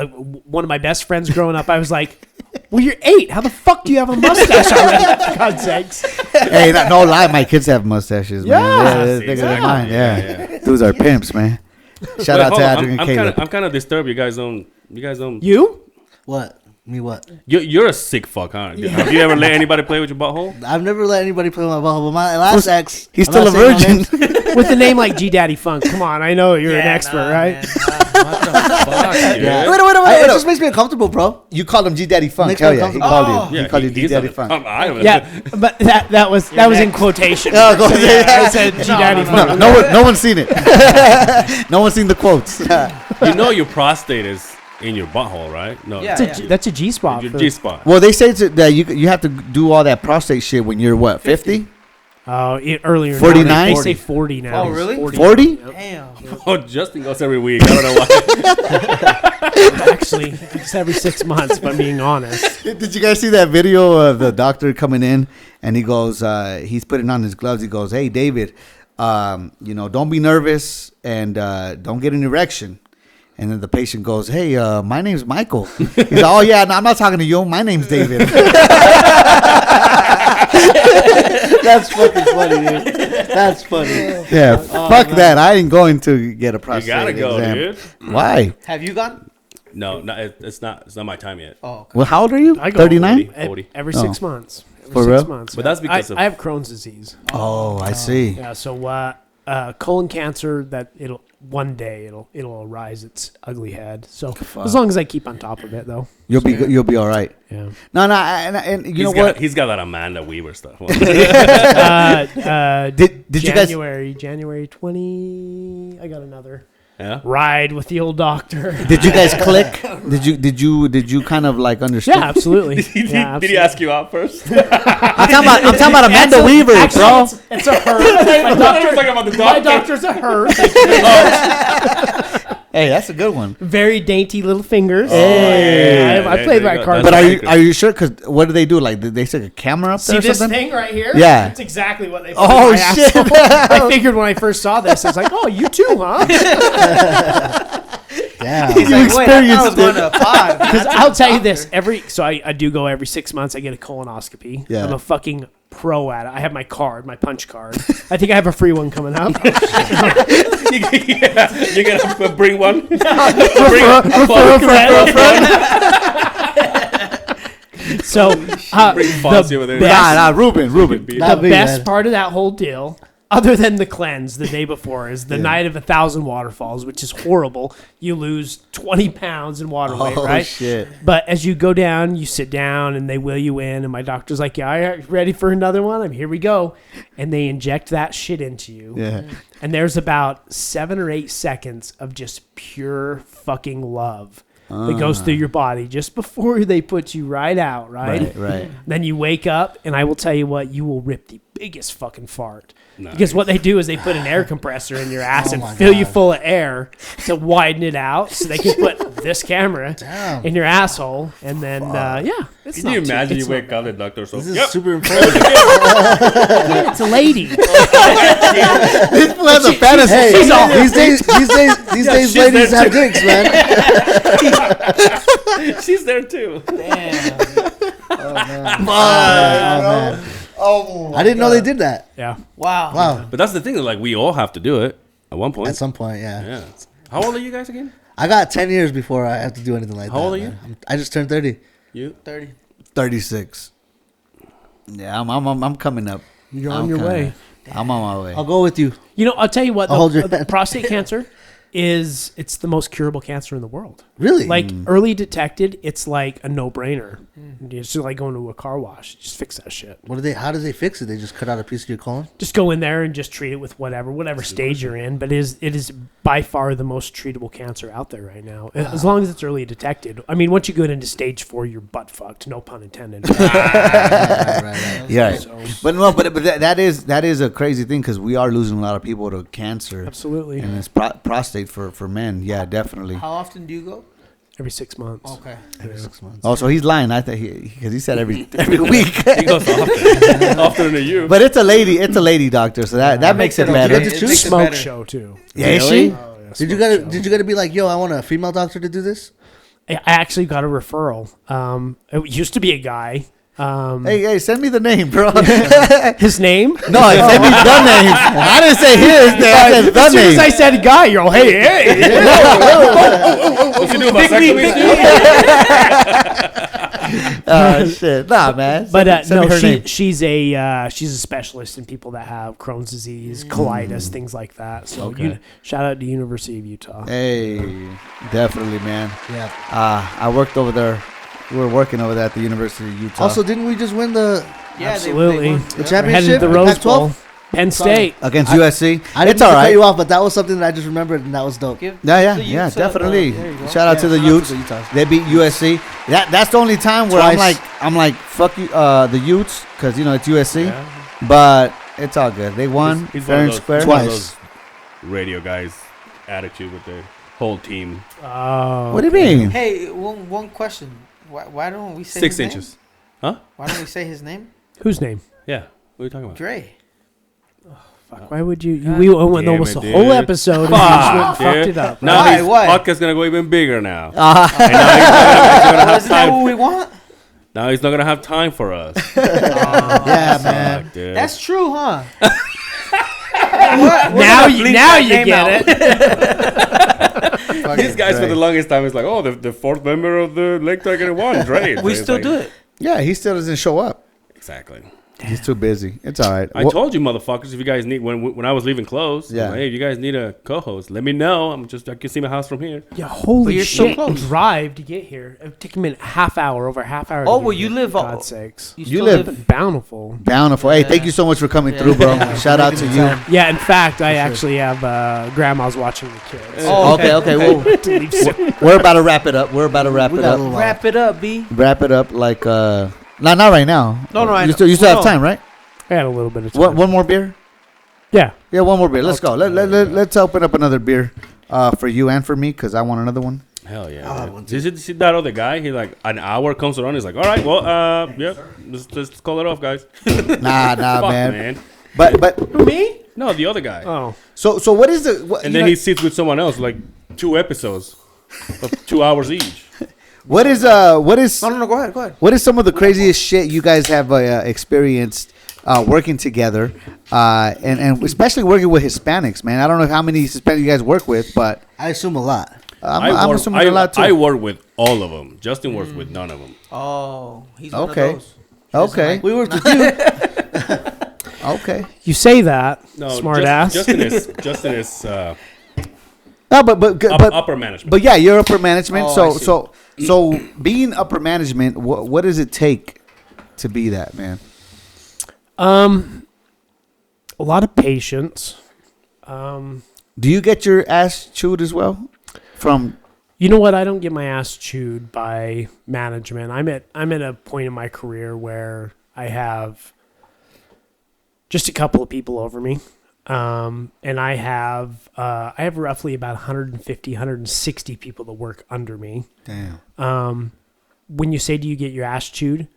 One of my best friends growing up, I was like, "Well, you're 8. How the fuck do you have a mustache already?" For God's sakes. Hey, no lie, my kids have mustaches, man. Yeah, They're bigger than mine. yeah, Yeah. Dudes are pimps, man. Shout out to Adrian and Caleb. I'm kind of disturbed. You guys don't. You? What? Me what? You're a sick fuck, huh? Have you ever let anybody play with your butthole? I've never let anybody play with my butthole, but my last ex... He's I'm still a not saying no virgin. names. With a name like G Daddy Funk. Come on, I know you're an expert, right? What the fuck, dude? It just makes me uncomfortable, bro. You called him G Daddy Funk. Makes Hell me yeah, he uncomfortable. called you. He called you G he's Daddy a- Funk. I don't know. Yeah, but that was in quotation. Oh, go ahead. I said G Daddy Funk. No one's seen it. No one's seen the quotes. You know your prostate is in your butthole, right? No, Yeah. That's a G spot. your G spot. Well, they say that you have to do all that prostate shit when you're what, 50? Earlier. 49? Now, they say 40 now. Oh, really? 40? Damn. Oh, Justin goes every week. I don't know why. Actually, it's every 6 months. If I'm being honest. Did you guys see that video of the doctor coming in and he goes, he's putting on his gloves. He goes, "Hey, David, don't be nervous and don't get an erection." And then the patient goes, "Hey, my name's Michael." He's like, "Oh yeah, no, I'm not talking to you. My name's David." That's fucking funny, dude. That's funny. Yeah, fuck that. I ain't going to get a You prostate gotta go, exam. dude. Why? Have you gone? No, it's not my time yet. Oh, okay. Well, how old are you? I go 39? 40. Every Oh. 6 months. Every For 6 real? months. But that's because I have Crohn's disease. Oh, I see. Yeah, so colon cancer that one day it'll arise its ugly head. So as long as I keep on top of it, though. You'll be all right. Yeah. No, and you know He's got, what? He's got that Amanda Weaver stuff. Did you guys? January 20? I got another Yeah. ride with the old doctor. Did you guys click? Did you kind of like understand? Yeah, absolutely. Did he absolutely. ask you out first? I'm talking about Amanda Weaver, Actually, bro. It's a her. My talking about the my doctor. doctor's a her. Hey, that's a good one. Very dainty little fingers. Hey. I played There you that go. card. But That's are you sure? Because what do they do? Like, did they stick a camera up See there or this something? thing right here? Yeah. That's exactly what they put Oh, in my shit. asshole. I figured when I first saw this, I was like, oh, you too, huh? Damn. He's like, wait, I was going to a pod. Because I'll tell you this, I do go every 6 months. I get a colonoscopy. Yeah. I'm a fucking pro at it. I have my card, my punch card. I think I have a free one coming up. You're gonna bring one. So Bring Fonzie over there. best- Ruben. the Not me, best man. part of that whole deal, other than the cleanse the day before, is the night of 1,000 waterfalls, which is horrible. You lose 20 pounds in water weight, Oh right? shit! But as you go down, you sit down and they wheel you in, and my doctor's like, "Yeah, are you ready for another one? Here we go." And they inject that shit into you. Yeah. And there's about 7 or 8 seconds of just pure fucking love that goes through your body just before they put you right out, right? Right. Then you wake up, and I will tell you what, you will rip the biggest fucking fart. Because what they do is they put an air compressor in your ass and fill you full of air to widen it out so they can put this camera in your asshole. And then, it's Can not you too- imagine it's you wake up, the doctor so This is yep. super impressive. It's a lady. This fool has a fantasy. Hey, She's all- these days, she's ladies there have dicks, man. She's there too. I didn't know they did that. Yeah. Wow. Wow. But that's the thing. Like we all have to do it at one point. At some point, yeah. Yeah. How old are you guys again? I got 10 years before I have to do anything like that. How old are you? man. I just turned 30. You? 30. 36. Yeah, I'm coming up. You're on your way. I'm on my way. I'll go with you. You know, I'll tell you what, I'll hold your though, hand. prostate cancer, it's the most curable cancer in the world. Really? Like early detected, it's like a no-brainer. It's just like going to a car wash. Just fix that shit. How do they fix it? They just cut out a piece of your colon? Just go in there and just treat it with whatever stage you're in. But it is by far the most treatable cancer out there right now, as long as it's early detected. I mean, once you go into stage 4, you're butt fucked. No pun intended. Right. Yeah, So- but no, but that is a crazy thing because we are losing a lot of people to cancer, Absolutely. and it's prostate for men. Yeah, definitely. How often do you go? Every 6 months. Okay. Every 6 months. Oh, so he's lying. I thought because he said every week. He goes often, often than you. But it's a lady doctor, so that makes it better. Did you choose? Makes it Smoke better. show too. Yeah, is she? Oh, yeah, Did you smoke gotta show. be like, yo, I want a female doctor to do this? I actually got a referral. It used to be a guy. Hey, send me the name, bro. His name? No, send me the name. I didn't say his name. I said the As soon as name. I said guy, you're all, hey. What's he do about Shit. Nah, man. But Send me no, her name. she's a specialist in people that have Crohn's disease, colitis, things like that. So Okay. shout out to University of Utah. Hey, definitely, man. Yeah. I worked over there. We were working over there at the University of Utah. Also, didn't we just win the Yeah, Absolutely. They the We're headed to championship? the in Rose Pac-12? Bowl. Penn State. against USC. I didn't It's all mean to cut right. you off, but that was something that I just remembered, and that was dope. Give Yeah, the yeah, Utes definitely. there you go. Shout out to the shout out to Utes. the Utahs. They beat USC. That's the only time where Twice. I'm like, fuck you, the Utes, because it's USC. But it's all good. They won He's fair one and of those, square. he's one of Twice. those radio guys attitude with the whole team. Oh, What do you mean? Hey, one question. Why don't we say 6 his name? inches. Huh? Why don't we say his name? Whose name? Yeah. What are you talking about? Dre. Fuck, why would you? We went damn almost it, the whole dude. episode and you just went and fucked it up. Now Why? his Why? podcast's gonna go even bigger now. And Uh, now he's not gonna have Isn't that what time. we want? Now he's not gonna have time for us. Yeah, man. Fuck, dude. That's true, huh? Now you get it. These guys for the longest time is like, oh, the fourth member of the Lake Tiger one, Dre. We It's still like- do it. yeah, he still doesn't show up. Exactly. He's too busy. It's all right. I told you, motherfuckers, if you guys need when I was leaving clothes, Yeah. hey, if you guys need a co-host, let me know. I can see my house from here. Yeah, holy But you're so shit! close. Drive to get here. It took me a half hour, over a half hour. Oh, to get well, you here, live for all- God's sakes. You still live- Bountiful. Bountiful. Hey, thank you so much for coming through, bro. Shout out to you. Yeah, in fact, I actually have grandma's watching the kids. Oh, Okay, okay. Well, To leave soon. we're about to wrap it up. We're about to wrap We it got a up. little Wrap it up, B. Wrap it up like not right now. No, I You know. still have No. time, right? I had a little bit of time. One more beer. Yeah. Yeah, one more beer. Let's go. Let's open up another beer for you and for me because I want another one. Hell yeah. I'll have dude. one Did you see that other guy? He like an hour comes around. He's like, all right, well, yeah, let's call it off, guys. Nah, Fuck, man. But Me? No, the other guy. Oh. so what is the what, And you then know, he sits with someone else, like 2 episodes of 2 hours each. what is No, go ahead. what is some of the craziest shit you guys have experienced working together, and especially working with Hispanics, man? I don't know how many Hispanics you guys work with, but I assume a lot. I'm assuming a lot too. I work with all of them. Justin works with none of them. Oh, he's Okay. one of those. Okay, We worked with you. okay. You say that, No, smart ass. Justin is No, but upper management. But yeah, you're upper management. Oh, I so see. so being upper management, what does it take to be that, man? A lot of patience. Do you get your ass chewed as well? From You know what? I don't get my ass chewed by management. I'm at a point in my career where I have just a couple of people over me. And I have roughly about 150, 160 people that work under me. damn. When you say, do you get your ass chewed?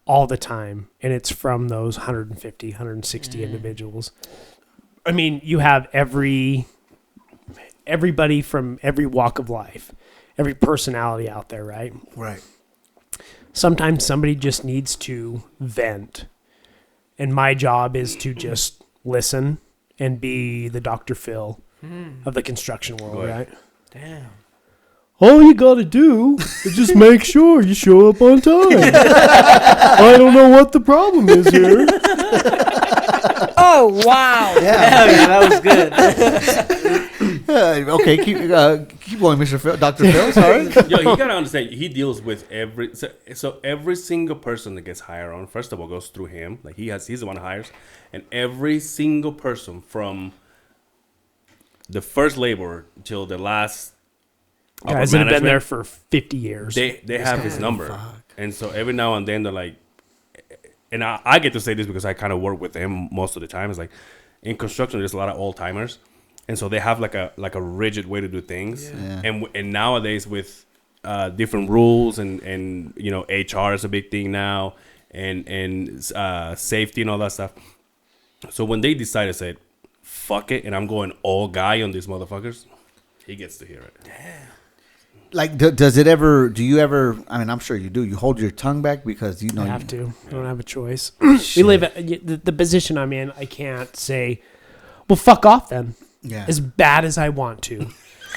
All the time. And it's from those 150, 160 individuals. I mean, you have everybody from every walk of life, every personality out there, right? Right. Sometimes somebody just needs to vent. And my job is to just listen and be the Dr. Phil of the construction world, Go ahead. right? Damn. All you gotta do is just make sure you show up on time. I don't know what the problem is here. Oh, wow. Hell yeah, that was good. Okay, keep going, Mr. Phil, Dr. Phil. Sorry. Yo, he gotta understand. He deals with so every single person that gets hired on, first of all, goes through him. Like he's the one who hires, and every single person from the first laborer till the last Guys that have been there for 50 years. They have his number, and so every now and then they're like, and I get to say this because I kind of work with them most of the time. It's like in construction, there's a lot of old timers. And so they have like a rigid way to do things, and nowadays with different rules and you know HR is a big thing now, and safety and all that stuff. So when they decided to say, "Fuck it," and I'm going all guy on these motherfuckers, he gets to hear it. Like, does it ever? Do you ever? I mean, I'm sure you do. You hold your tongue back because you know I have to. I don't have a choice. We live at the position I'm in. I can't say, "Well, fuck off," then. Yeah. As bad as I want to,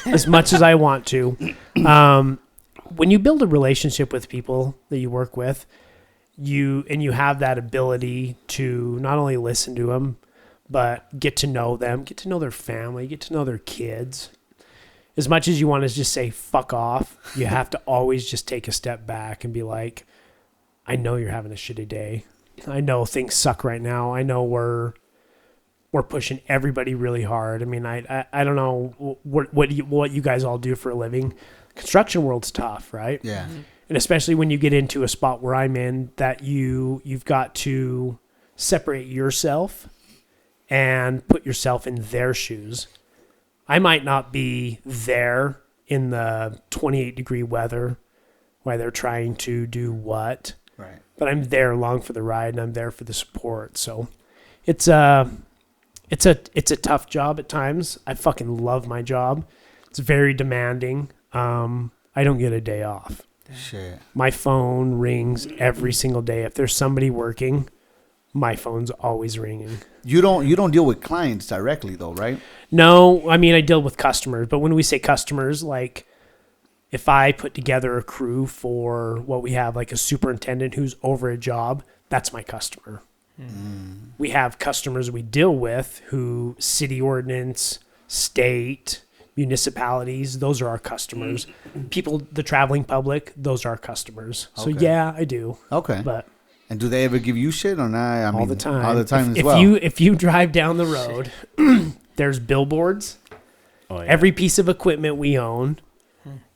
as much as I want to. When you build a relationship with people that you work with, you have that ability to not only listen to them, but get to know them, get to know their family, get to know their kids. As much as you want to just say fuck off, you have to always just take a step back and be like, I know you're having a shitty day. I know things suck right now. I know we're pushing everybody really hard. I mean, I don't know what you guys all do for a living. Construction world's tough, right? Yeah. And especially when you get into a spot where I'm in, that you've got to separate yourself and put yourself in their shoes. I might not be there in the 28-degree weather while they're trying to do what, Right. but I'm there along for the ride and I'm there for the support. So it's a tough job at times. I fucking love my job. It's very demanding. I don't get a day off. Shit. My phone rings every single day. If there's somebody working, my phone's always ringing. You don't deal with clients directly though, right? No, I mean, I deal with customers, but when we say customers, like if I put together a crew for what we have, like a superintendent who's over a job, that's my customer. We have customers we deal with who city ordinance, state, municipalities, those are our customers. People, the traveling public, those are our customers. So Okay. yeah, I do. Okay. But And do they ever give you shit or not? I mean, all the time. All the time if well. If you drive down the road, there's billboards. Oh, yeah. Every piece of equipment we own.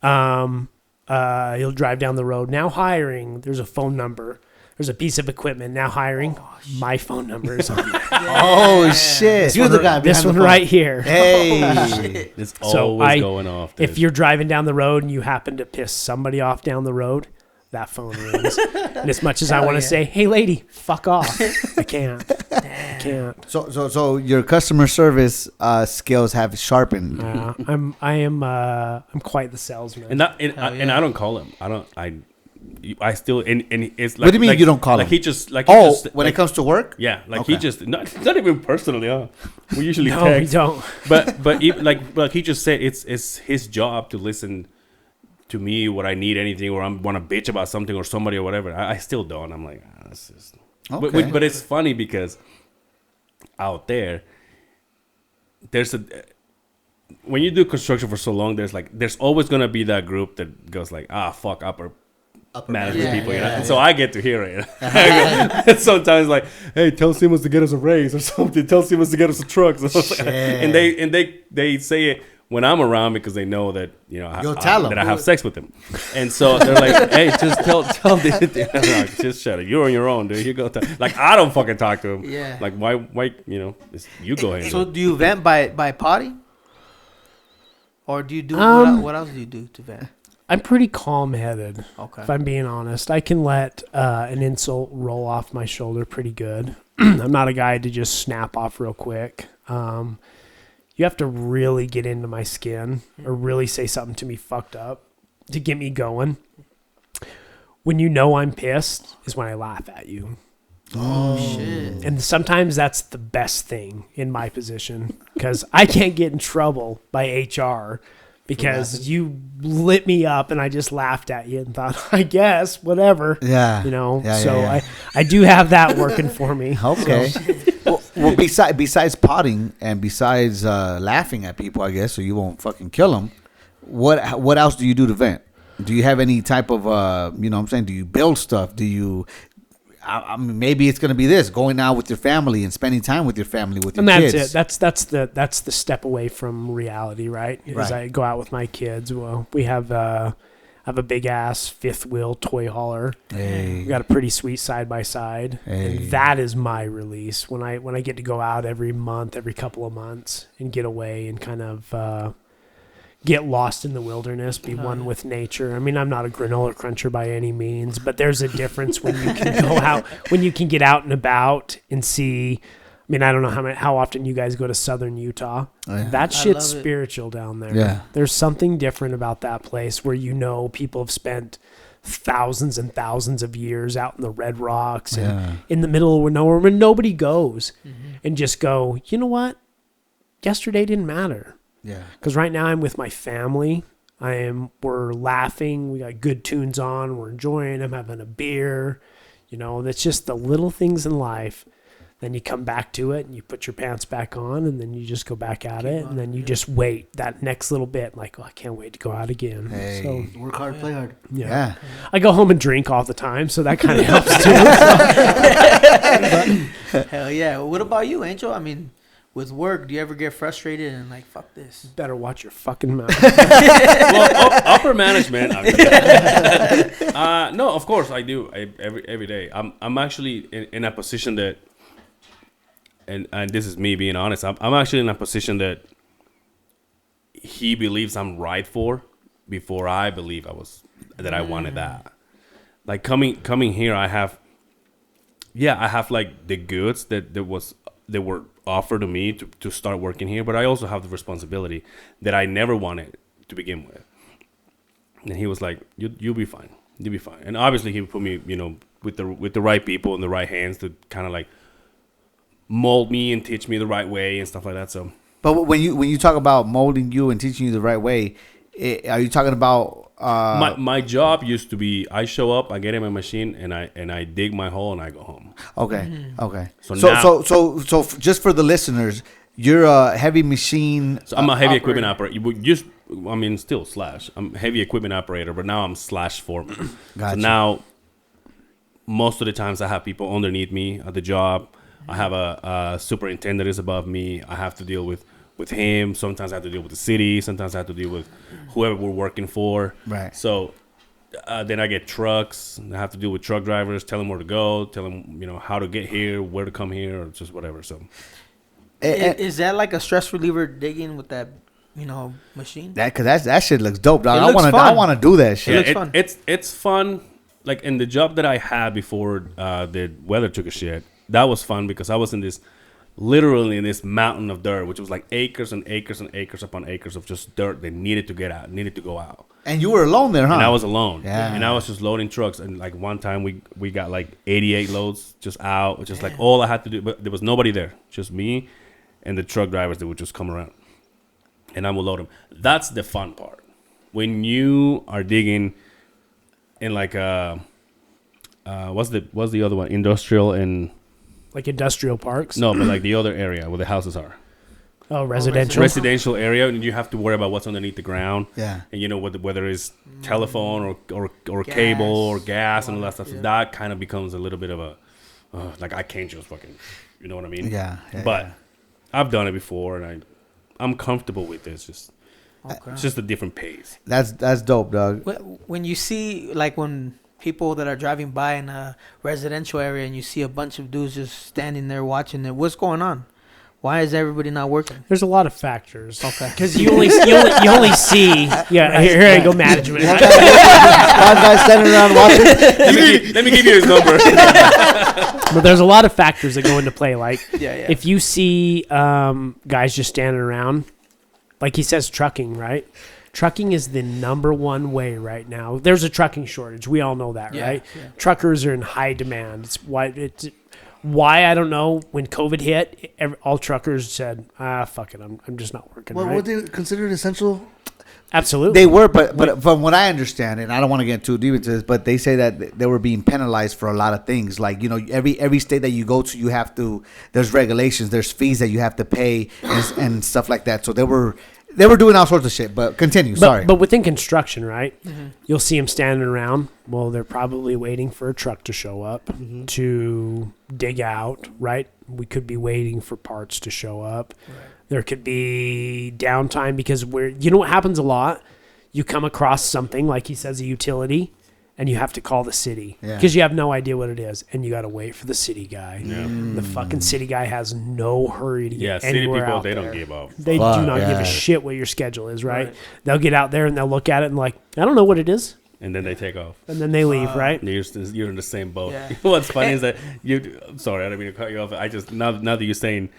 You'll drive down the road. Now hiring. There's a phone number. There's a piece of equipment now hiring. My phone number is on there. Oh shit! You're the guy. This behind one the phone. right here. Hey. It's So always going off. Dude. If you're driving down the road and you happen to piss somebody off down the road, that phone rings. And as much as I want to say, "Hey, lady, fuck off," I can't. I can't. So your customer service skills have sharpened. I'm quite the salesman. and I don't call him. I still and it's like. What do you mean like, you don't call like him? He just like Oh, just, when like, it comes to work? yeah, like Okay. he just not even personally. We usually No, text. we don't. But even, like he just said it's his job to listen to me what I need anything or I want to bitch about something or somebody or whatever. I still don't. I'm like, that's just. Okay. But it's funny because out there's when you do construction for so long, there's always gonna be that group that goes like, fuck upper management people, you know. And so I get to hear it. And sometimes like, hey, tell Simmons to get us a raise or something. Tell Simmons to get us a truck. And they say it when I'm around because they know that You'll tell 'em. that I have sex with them. And so they're like, hey, just tell the like, just shut it. You're on your own, dude. You go like I don't fucking talk to him. Yeah. Like why you go ahead. So do you vent by potty? Or do you do what else do you do to vent? I'm pretty calm-headed. Okay. If I'm being honest, I can let an insult roll off my shoulder pretty good. I'm not a guy to just snap off real quick. You have to really get into my skin or really say something to me fucked up to get me going. When you know I'm pissed is when I laugh at you. Oh shit. And sometimes that's the best thing in my position because I can't get in trouble by HR because you lit me up and I just laughed at you and thought, I guess, whatever. Yeah. You know, Yeah, so yeah. I do have that working for me. Okay. Well, besides potting and besides laughing at people, I guess, so you won't fucking kill them. What else do you do to vent? Do you have any type of you know what I'm saying? Do you build stuff? Do you? I mean, maybe it's gonna be this going out with your family and spending time with your family with your and kids. that's it. That's the step away from reality, right? As I go out with my kids, well, we have I have a big ass fifth wheel toy hauler. Hey. We got a pretty sweet side by side, and that is my release when I get to go out every month, every couple of months, and get away and kind of get lost in the wilderness, be one with nature. I mean, I'm not a granola cruncher by any means, but there's a difference when you can go out, when you can get out and about and see. I mean, I don't know how often you guys go to southern Utah. Oh, yeah. That shit's love it. spiritual down there. Yeah. There's something different about that place where people have spent thousands and thousands of years out in the red rocks and in the middle of nowhere where nobody goes and just go, you know what? Yesterday didn't matter. Yeah. Because right now I'm with my family. We're laughing. We got good tunes on. We're enjoying. I'm having a beer. You know, that's just the little things in life. Then you come back to it and you put your pants back on and then you just go back at it and then you just wait that next little bit. Like, oh, I can't wait to go out again. Hey. So, Work hard, play hard. yeah. I go home and drink all the time, so that kind of helps too. Hell yeah. What about you, Angel? I mean, with work, do you ever get frustrated and like, fuck this? Better watch your fucking mouth. Well, upper management. No, of course I do. Every day. I'm actually in a position that, and this is me being honest. I'm actually in a position that he believes I'm right for, before I believe I wanted that. Like coming here, I have like the goods that were offered to me to start working here, but I also have the responsibility that I never wanted to begin with. And he was like, "You'll be fine. You'll be fine." And obviously, he put me, with the right people in the right hands to kind of like mold me and teach me the right way and stuff like that. So, but when you talk about molding you and teaching you the right way, are you talking about my job used to be I show up, I get in my machine, and I dig my hole and I go home. Okay. Okay. So Just for the listeners, you're a heavy machine. So I'm a heavy equipment operator. Still slash. I'm a heavy equipment operator, but now I'm slash foreman. Gotcha. So now, most of the times I have people underneath me at the job. I have a superintendent is above me. I have to deal with him. Sometimes I have to deal with the city. Sometimes I have to deal with whoever we're working for. Right. So then I get trucks. I have to deal with truck drivers. Tell them where to go. Tell them how to get here, where to come here, or just whatever. So Is that like a stress reliever digging with that, machine? That shit looks dope, dog. It looks I fun. want to do that shit. looks fun. It's fun. Like in the job that I had before the weather took a shit, that was fun because I was literally in this mountain of dirt, which was like acres and acres and acres upon acres of just dirt that needed to get out, needed to go out. And you were alone there, huh? And I was alone. Yeah. And I was just loading trucks. And like one time we got like 88 loads just out, which is like all I had to do. But there was nobody there, just me and the truck drivers that would just come around. And I would load them. That's the fun part. When you are digging in like what's the other one? Industrial and Like industrial parks? no, but like the other area where the houses are. Oh, residential. Residential area, and you have to worry about what's underneath the ground. Yeah. And whether it's telephone or cable or gas and all that stuff. So that kind of becomes a little bit of a like I can't just fucking, you know what I mean? Yeah. But I've done it before, and I'm comfortable with this. It's just a different pace. That's dope, dog. When you see, like, when people that are driving by in a residential area and you see a bunch of dudes just standing there watching it, what's going on? Why is everybody not working? There's a lot of factors. Okay. Because you only see. Yeah, here I go, management. Five guys standing around watching. Let me give you his number. But there's a lot of factors that go into play. Like, Yeah. if you see guys just standing around, like he says, trucking, right? Trucking is the number one way right now. There's a trucking shortage. We all know that, right? Yeah. Truckers are in high demand. It's why I don't know. When COVID hit, all truckers said, fuck it, I'm just not working. What right? would they consider essential? Absolutely. They were, but from what I understand, and I don't want to get too deep into this, but they say that they were being penalized for a lot of things. Like, you know, every state that you go to, you have to. There's regulations, there's fees that you have to pay, and stuff like that. So they were doing all sorts of shit. But continue. Sorry. But within construction, right? You'll see them standing around. Well, they're probably waiting for a truck to show up to dig out, right? We could be waiting for parts to show up. Right. There could be downtime because you know what happens a lot? You come across something, like he says, a utility, and you have to call the city because you have no idea what it is, and you got to wait for the city guy. Yeah. The fucking city guy has no hurry to get anywhere out there. They don't give up. They do not give a shit what your schedule is, right? They'll get out there and they'll look at it and like, I don't know what it is. And then they take off. And then they leave, right? You're in the same boat. Yeah. What's funny is that I'm sorry, I didn't mean to cut you off. I just now that you're saying.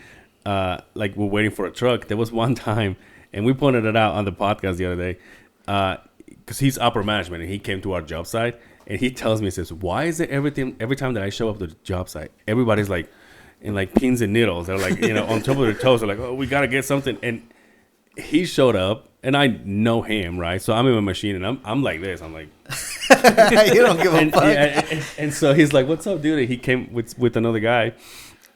Like we're waiting for a truck. There was one time, and we pointed it out on the podcast the other day, because he's upper management, and he came to our job site, and he tells me, he says, "Why is it every time that I show up to the job site, everybody's like in like pins and needles? They're like, you know, on top of their toes. They're like, oh, we gotta get something." And he showed up, and I know him, right? So I'm in my machine, and I'm like this. I'm like, you don't give a fuck. Yeah, and so he's like, "What's up, dude?" And he came with another guy,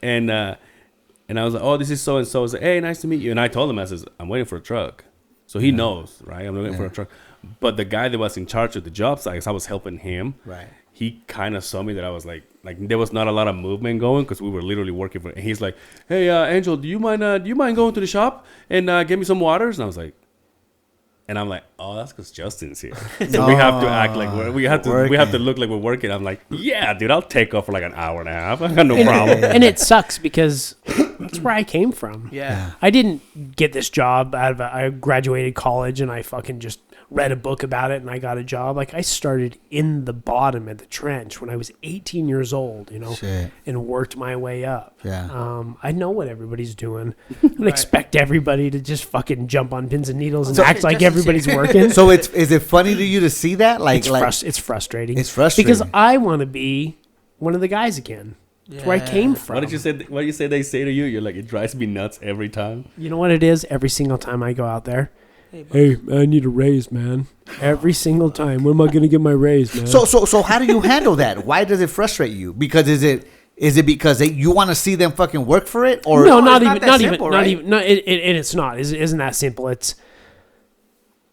and I was like, "Oh, this is so and so." I was like, "Hey, nice to meet you." And I told him, I says, "I'm waiting for a truck," so he knows, right? I'm waiting for a truck. But the guy that was in charge of the job site, 'cause I was helping him, right? He kind of saw me that I was like there was not a lot of movement going because we were literally working for. And he's like, "Hey, Angel, do you mind going to the shop and get me some waters?" And I was like. And I'm like, oh, that's because Justin's here. So we have to act like we have to look like we're working. I'm like, yeah, dude, I'll take off for like an hour and a half. I got no problem. And it sucks because that's where I came from. Yeah, I didn't get this job I graduated college and I fucking just read a book about it and I got a job. Like I started in the bottom of the trench when I was 18 years old, you know, and worked my way up. Yeah, I know what everybody's doing. I don't expect everybody to just fucking jump on pins and needles and act like everybody's working. So is it funny to you to see that? Like it's frustrating. It's frustrating because I want to be one of the guys again. That's where I came from. What did you say? What do you say they say to you? You're like, it drives me nuts every time. You know what it is? Every single time I go out there. Hey, I need a raise, man. Every single time. When am I going to get my raise, man? So how do you handle that? Why does it frustrate you? Because is it because you want to see them fucking work for it, or no? Not even. No, it's not. Isn't that simple? It's.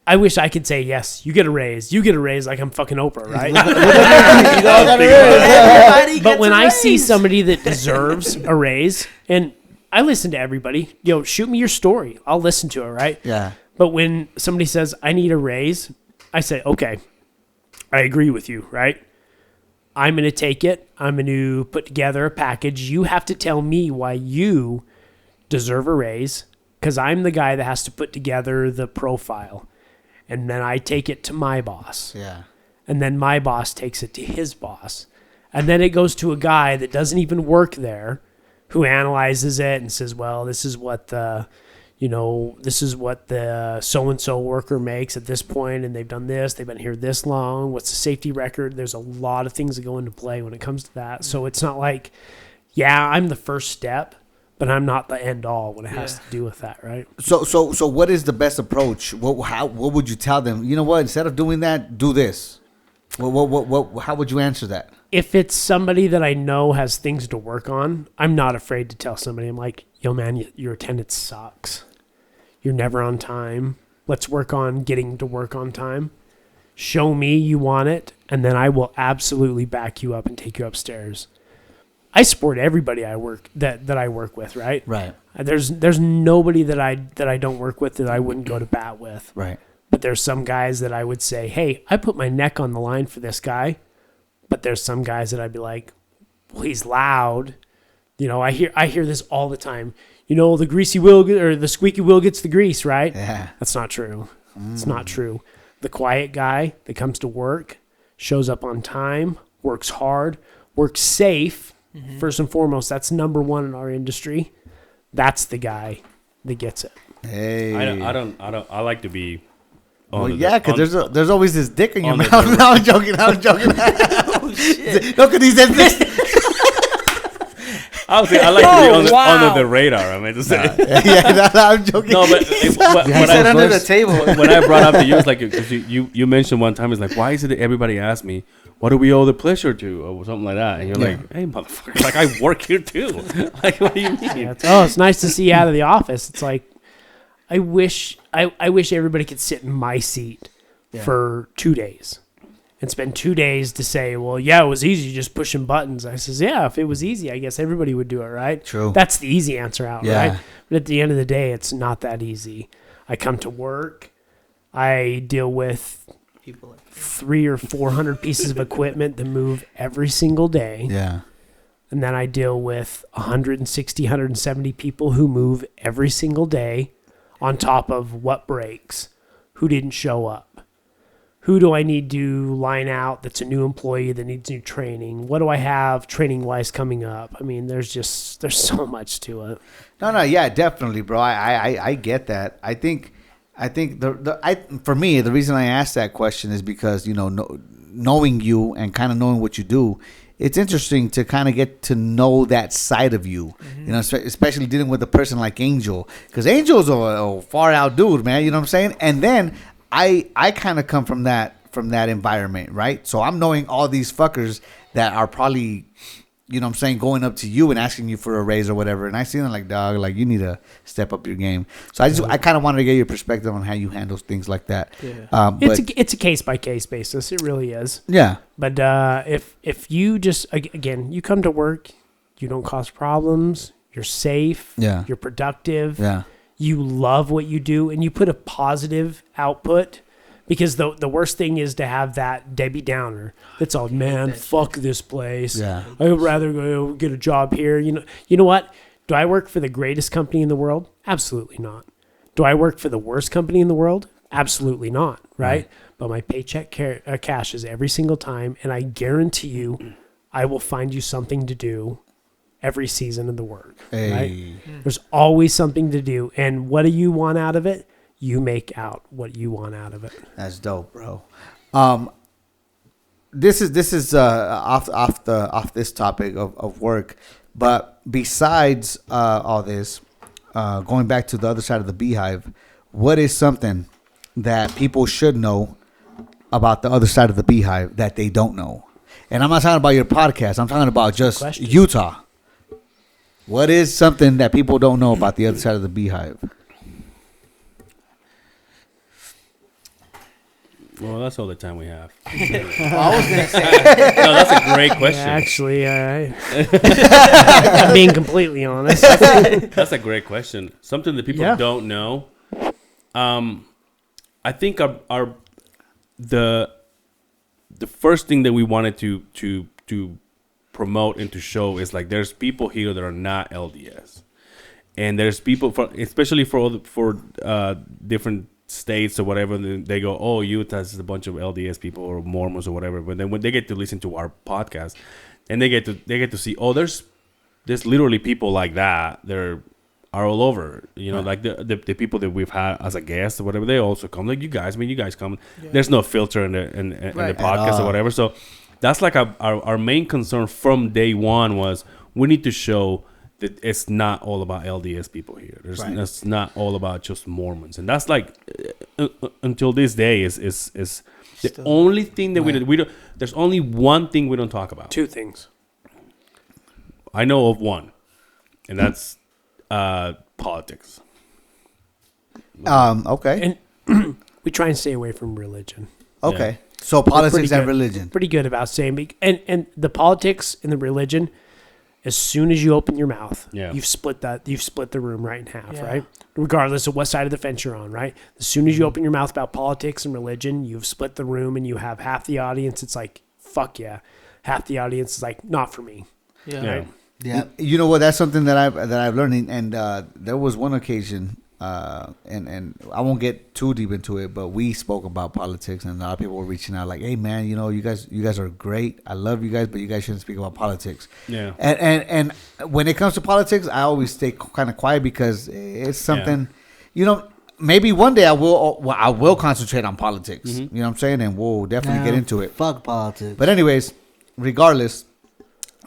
I wish I could say yes. You get a raise. You get a raise like I'm fucking Oprah, right? But when I see somebody that deserves a raise, and I listen to everybody. Yo, shoot me your story. I'll listen to it, right? Yeah. But when somebody says, I need a raise, I say, okay, I agree with you, right? I'm going to take it. I'm going to put together a package. You have to tell me why you deserve a raise because I'm the guy that has to put together the profile. And then I take it to my boss. Yeah. And then my boss takes it to his boss. And then it goes to a guy that doesn't even work there who analyzes it and says, well, this is what the so-and-so worker makes at this point, and they've done this, they've been here this long, what's the safety record? There's a lot of things that go into play when it comes to that. So it's not like, yeah, I'm the first step, but I'm not the end all when it has to do with that, right? So what is the best approach? What would you tell them? You know what? Instead of doing that, do this. How would you answer that? If it's somebody that I know has things to work on, I'm not afraid to tell somebody. I'm like, yo, man, your attendance sucks. You're never on time. Let's work on getting to work on time. Show me you want it, and then I will absolutely back you up and take you upstairs. I support everybody I work with, right? Right. There's nobody that I don't work with that I wouldn't go to bat with. Right. But there's some guys that I would say, hey, I put my neck on the line for this guy. But there's some guys that I'd be like, well, he's loud. You know, I hear this all the time. You know, the greasy wheel or the squeaky wheel gets the grease, right? Yeah. That's not true. It's not true. The quiet guy that comes to work, shows up on time, works hard, works safe. Mm-hmm. First and foremost, that's number one in our industry. That's the guy that gets it. Hey, I like to be. Well, yeah, because there's always this dick in your mouth. No, I'm joking. Oh shit! No, because he said this. I like to be wow. under the radar. I mean, to say. I'm joking. No, but what said I under the table. when I brought up to you, it's like 'cause you mentioned one time, it's like, why is it that everybody asks me, what do we owe the pleasure to, or something like that, and you're like, hey, motherfucker, like I work here too. Like, what do you mean? It's nice to see you out of the office. It's like, I wish everybody could sit in my seat for 2 days and spend 2 days to say, well, yeah, it was easy just pushing buttons. I says, yeah, if it was easy, I guess everybody would do it, right? True. That's the easy answer out, Yeah. right? But at the end of the day, it's not that easy. I come to work. I deal with People like 300 or 400 pieces of equipment that move every single day. Yeah. And then I deal with 160, 170 people who move every single day on top of what breaks, who didn't show up. Who do I need to line out that's a new employee that needs new training? What do I have training-wise coming up? I mean, there's so much to it. No, yeah, definitely, bro. I get that. I think for me, the reason I asked that question is because, knowing you and kind of knowing what you do, it's interesting to kind of get to know that side of you, especially dealing with a person like Angel, because Angel's a far out dude, man. You know what I'm saying? And then I kind of come from that environment, right? So I'm knowing all these fuckers that are probably, going up to you and asking you for a raise or whatever. And I see them like, dog, like you need to step up your game. So I kind of wanted to get your perspective on how you handle things like that. Yeah. It's a case by case basis. It really is. Yeah. But if you just again you come to work, you don't cause problems. You're safe. Yeah. You're productive. Yeah. You love what you do, and you put a positive output. Because the worst thing is to have that Debbie Downer. That's all, man, fuck this place. Yeah. I would rather go get a job here. You know what? Do I work for the greatest company in the world? Absolutely not. Do I work for the worst company in the world? Absolutely not, right? But my paycheck cashes every single time, and I guarantee you I will find you something to do every season of the work, right? There's always something to do. And what do you want out of it? You make out what you want out of it. That's dope, bro. This is off this topic of work, but besides all this, going back to the other side of the Beehive, what is something that people should know about the other side of the Beehive that they don't know? And I'm not talking about your podcast. I'm talking about just Utah. What is something that people don't know about the other side of the Beehive? Well, that's all the time we have. I was gonna say. No, that's a great question. Actually, being completely honest, That's a great question. Something that people don't know. I think the first thing that we wanted to promote and to show is like there's people here that are not LDS, and there's people especially for different states or whatever, they go, oh, Utah is a bunch of LDS people or Mormons or whatever. But then when they get to listen to our podcast, and they get to see, oh, there's literally people like that. They're are all over. Like the people that we've had as a guest or whatever, they also come. Like you guys come. Yeah. There's no filter in the podcast or whatever. So that's like our main concern from day one was we need to show that it's not all about LDS people here. It's not all about just Mormons, and that's like until this day is the only thing that we don't. There's only one thing we don't talk about. Two things. I know of one, and that's politics. Okay. And we try and stay away from religion. Okay. Yeah. So politics and religion. Pretty good about saying, and the politics and the religion. As soon as you open your mouth, you've split the room right in half, right? Regardless of what side of the fence you're on, right? As soon as you open your mouth about politics and religion, you've split the room, and you have half the audience. It's like, fuck yeah. Half the audience is like, not for me. Yeah. Right? Yeah. You know what? That's something that I've learned, and there was one occasion, and I won't get too deep into it, but we spoke about politics, and a lot of people were reaching out like, hey man, you guys are great. I love you guys, but you guys shouldn't speak about politics. Yeah. And when it comes to politics, I always stay kind of quiet because it's something, maybe one day I will concentrate on politics. Mm-hmm. You know what I'm saying? And we'll definitely get into it. Fuck politics. But anyways, regardless,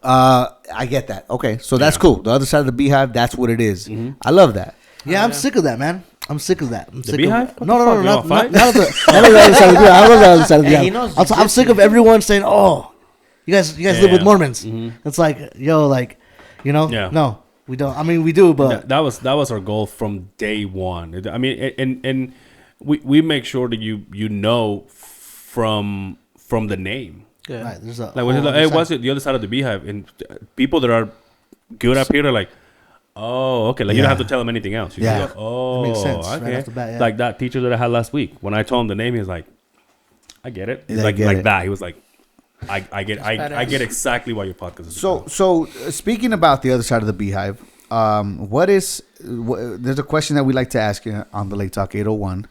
I get that. Okay, so that's cool. The other side of the Beehive, that's what it is. I love that. Yeah, I'm sick of that, man. I'm sick of that. I'm sick Beehive? Of, What no, the no, fuck? no, You not wanna fight? not the other side of the Beehive. I love the other side of the Hey, he Beehive. knows I'm sick of everyone saying, "Oh, you guys live with Yeah. Mormons." It's like, yo, like, you know, Yeah. no, we don't. I mean, we do, but That was our goal from day one. I mean, and we make sure that you know from the name. Yeah. right, there's a Like, when whole you're like, other hey, side. what's it? The other side of the Beehive, and people that are good up here are like, oh, okay. Like, you don't have to tell them anything else. You Yeah. just go, oh, That makes sense right okay. off the bat, yeah. Like that teacher that I had last week. When I told him the name, he was like, I get it. He's Yeah, I like get like it. that. He was like, I get badass. exactly why your podcast is So, about. speaking about the other side of the Beehive, there's a question that we like to ask you on the Lake Talk 801.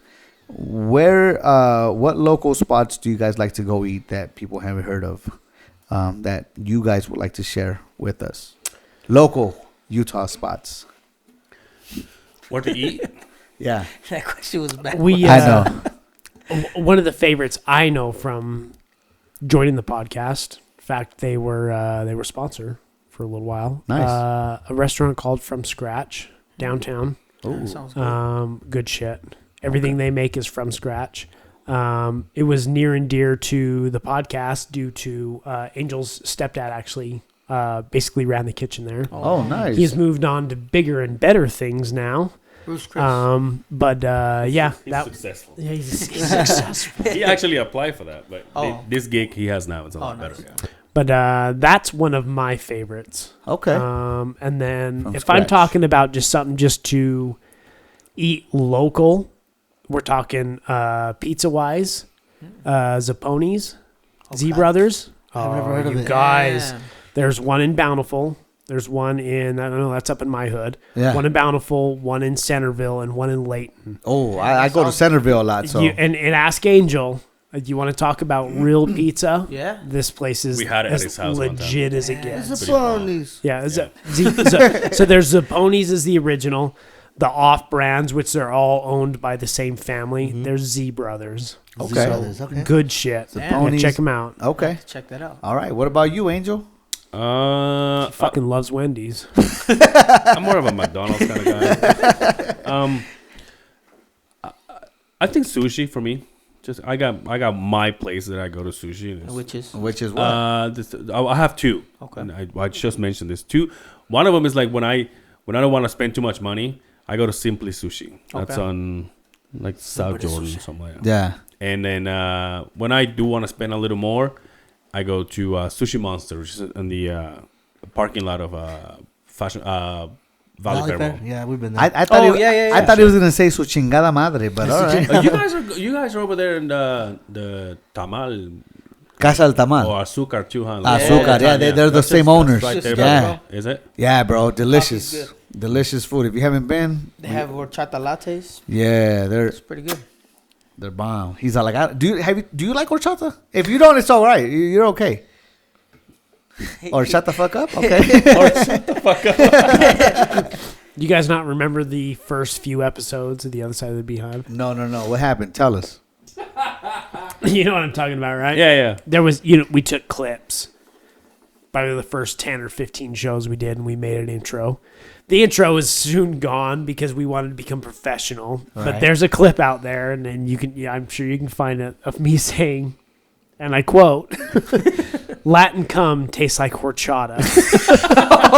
What local spots do you guys like to go eat that people haven't heard of, that you guys would like to share with us? Local Utah spots. Where to eat? Yeah, That question was bad. We, I know. one of the favorites I know from joining the podcast. In fact, they were sponsor for a little while. Nice. A restaurant called From Scratch downtown. Sounds good. Good shit. Everything they make is from scratch. It was near and dear to the podcast due to Angel's stepdad actually basically ran the kitchen there. Oh, nice. He's moved on to bigger and better things now. Bruce Chris. But yeah, He's that successful. yeah, he's successful. He actually applied for that, but Oh. this gig he has now is a lot nice. better. But that's one of my favorites. Okay. And then From if I'm scratch. talking about just something just to eat local, we're talking pizza wise, Zapponi's, Z Brothers. I've never heard of you it. guys. Damn. There's one in Bountiful. There's one in, I don't know, that's up in my hood. Yeah. One in Bountiful, one in Centerville, and one in Layton. Oh, I go to Centerville a lot. So And ask Angel, you want to talk about real pizza? Yeah. This place is We had it at as his house one time. legit as it gets. It's a ponies. Yeah, so there's Zapponi's is the original, the off brands, which they're all owned by the same family. There's Z Brothers. Okay. Brothers, okay. Good shit. Damn. Yeah, check them out. Okay. Check that out. All right. What about you, Angel? Fucking loves Wendy's. I'm more of a McDonald's kind of guy. I think sushi for me. Just I got my place that I go to sushi. And it's- Which is Which is what? I have two. Okay. And I just mentioned this two. One of them is like when I don't want to spend too much money, I go to Simply Sushi. That's Okay. on like South Jordan or something like that. yeah. And then when I do want to spend a little more, I go to Sushi Monster, which is in the parking lot of Fashion Valley Valley Fair Fair? Mall. Yeah, we've been there. I thought Oh, he, yeah. I thought he was gonna say su chingada madre, but all right. You guys are over there in the Tamal Casa del Tamal. or Azúcar too, huh? Azúcar, yeah, they're the same owners. Right there, Yeah. Is it? Yeah, bro, delicious, Coffee's delicious food. If you haven't been, They have horchata lattes. yeah, It's pretty good. they're bomb. He's all like, do you like horchata? If you don't, it's all right. You're okay. Or shut the fuck up. Okay. You guys not remember the first few episodes of The Other Side of the Beehive? No. What happened? Tell us. You know what I'm talking about, right? Yeah. There was, we took clips. Probably the first 10 or 15 shows we did, and we made an intro. The intro is soon gone because we wanted to become professional. But Right. there's a clip out there, and then I'm sure you can find it, of me saying, and I quote, Latin cum tastes like horchata.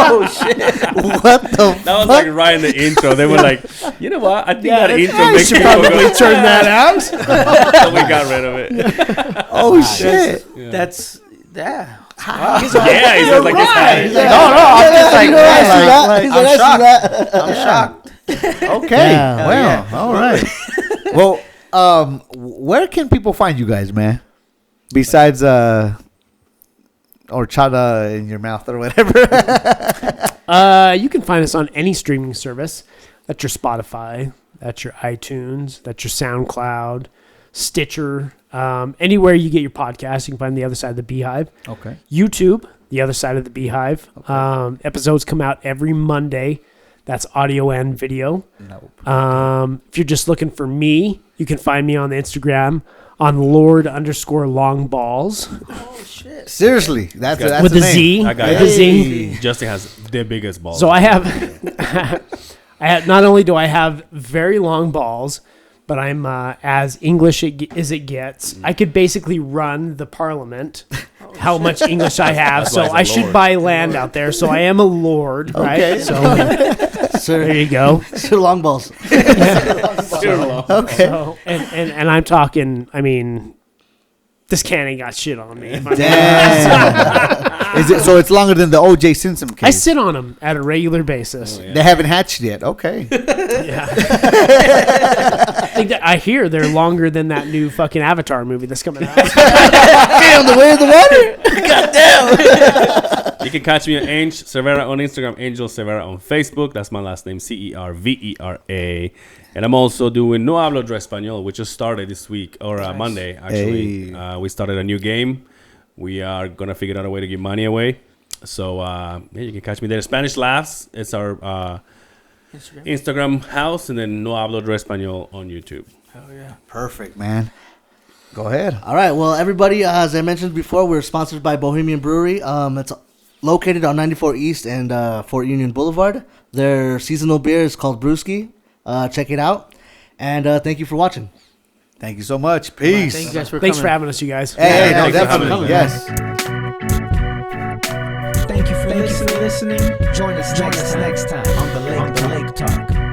What the? That was like right in the intro. They were like, you know what? I think that intro I makes should people probably go. turn that out. So we got rid of it. Oh shit! That's Yeah, he says like this. right. Like, I'm just like, He's like, I see that. I'm shocked. Okay. Yeah. Well, all right. Well, where can people find you guys, man? Besides horchata in your mouth or whatever. You can find us on any streaming service. That's your Spotify. That's your iTunes. That's your SoundCloud, Stitcher. Anywhere you get your podcast, you can find The Other Side of the Beehive. Okay. YouTube, The Other Side of the Beehive. Episodes come out every Monday. That's audio and video. Nope. If you're just looking for me, You can find me on the Instagram on Lord_Longballs Oh shit. Seriously, that's with the the Z. That guy With has, the Z. Justin has the biggest balls. So I have, not only do I have very long balls, but I'm as English as it gets. I could basically run the parliament. How much English I have, That's so why he's a I should lord. buy land out there. So I am a lord, right? So Sir, there you go. Sir Longballs. Okay. So, and I'm talking. I mean, this can ain't got shit on me. Damn. Is it so? It's longer than the O.J. Simpson case. I sit on them at a regular basis. They haven't hatched yet. Okay. Yeah. I hear they're longer than that new fucking Avatar movie that's coming out. Hey, on the way of the water. You can catch me on Angel Cervera on Instagram, Angel Cervera on Facebook. That's my last name, Cervera. And I'm also doing No Hablo de Español, which just started this week, or Monday, actually. Hey. We started a new game. We are going to figure out a way to give money away. So, yeah, you can catch me there. Spanish Laughs. It's our Instagram house. And then No Hablo de Español on YouTube. Hell yeah. Perfect, man. Go ahead. All right. Well, everybody, as I mentioned before, we're sponsored by Bohemian Brewery. It's located on 94 East and Fort Union Boulevard. Their seasonal beer is called Brewski. Check it out. And thank you for watching. Thank you so much. Peace. Thank you guys for Thanks coming. for having us, you guys. Hey, no, thanks for having definitely. me. Yes. Thank you for listening. Join us next time on the Lake Talk.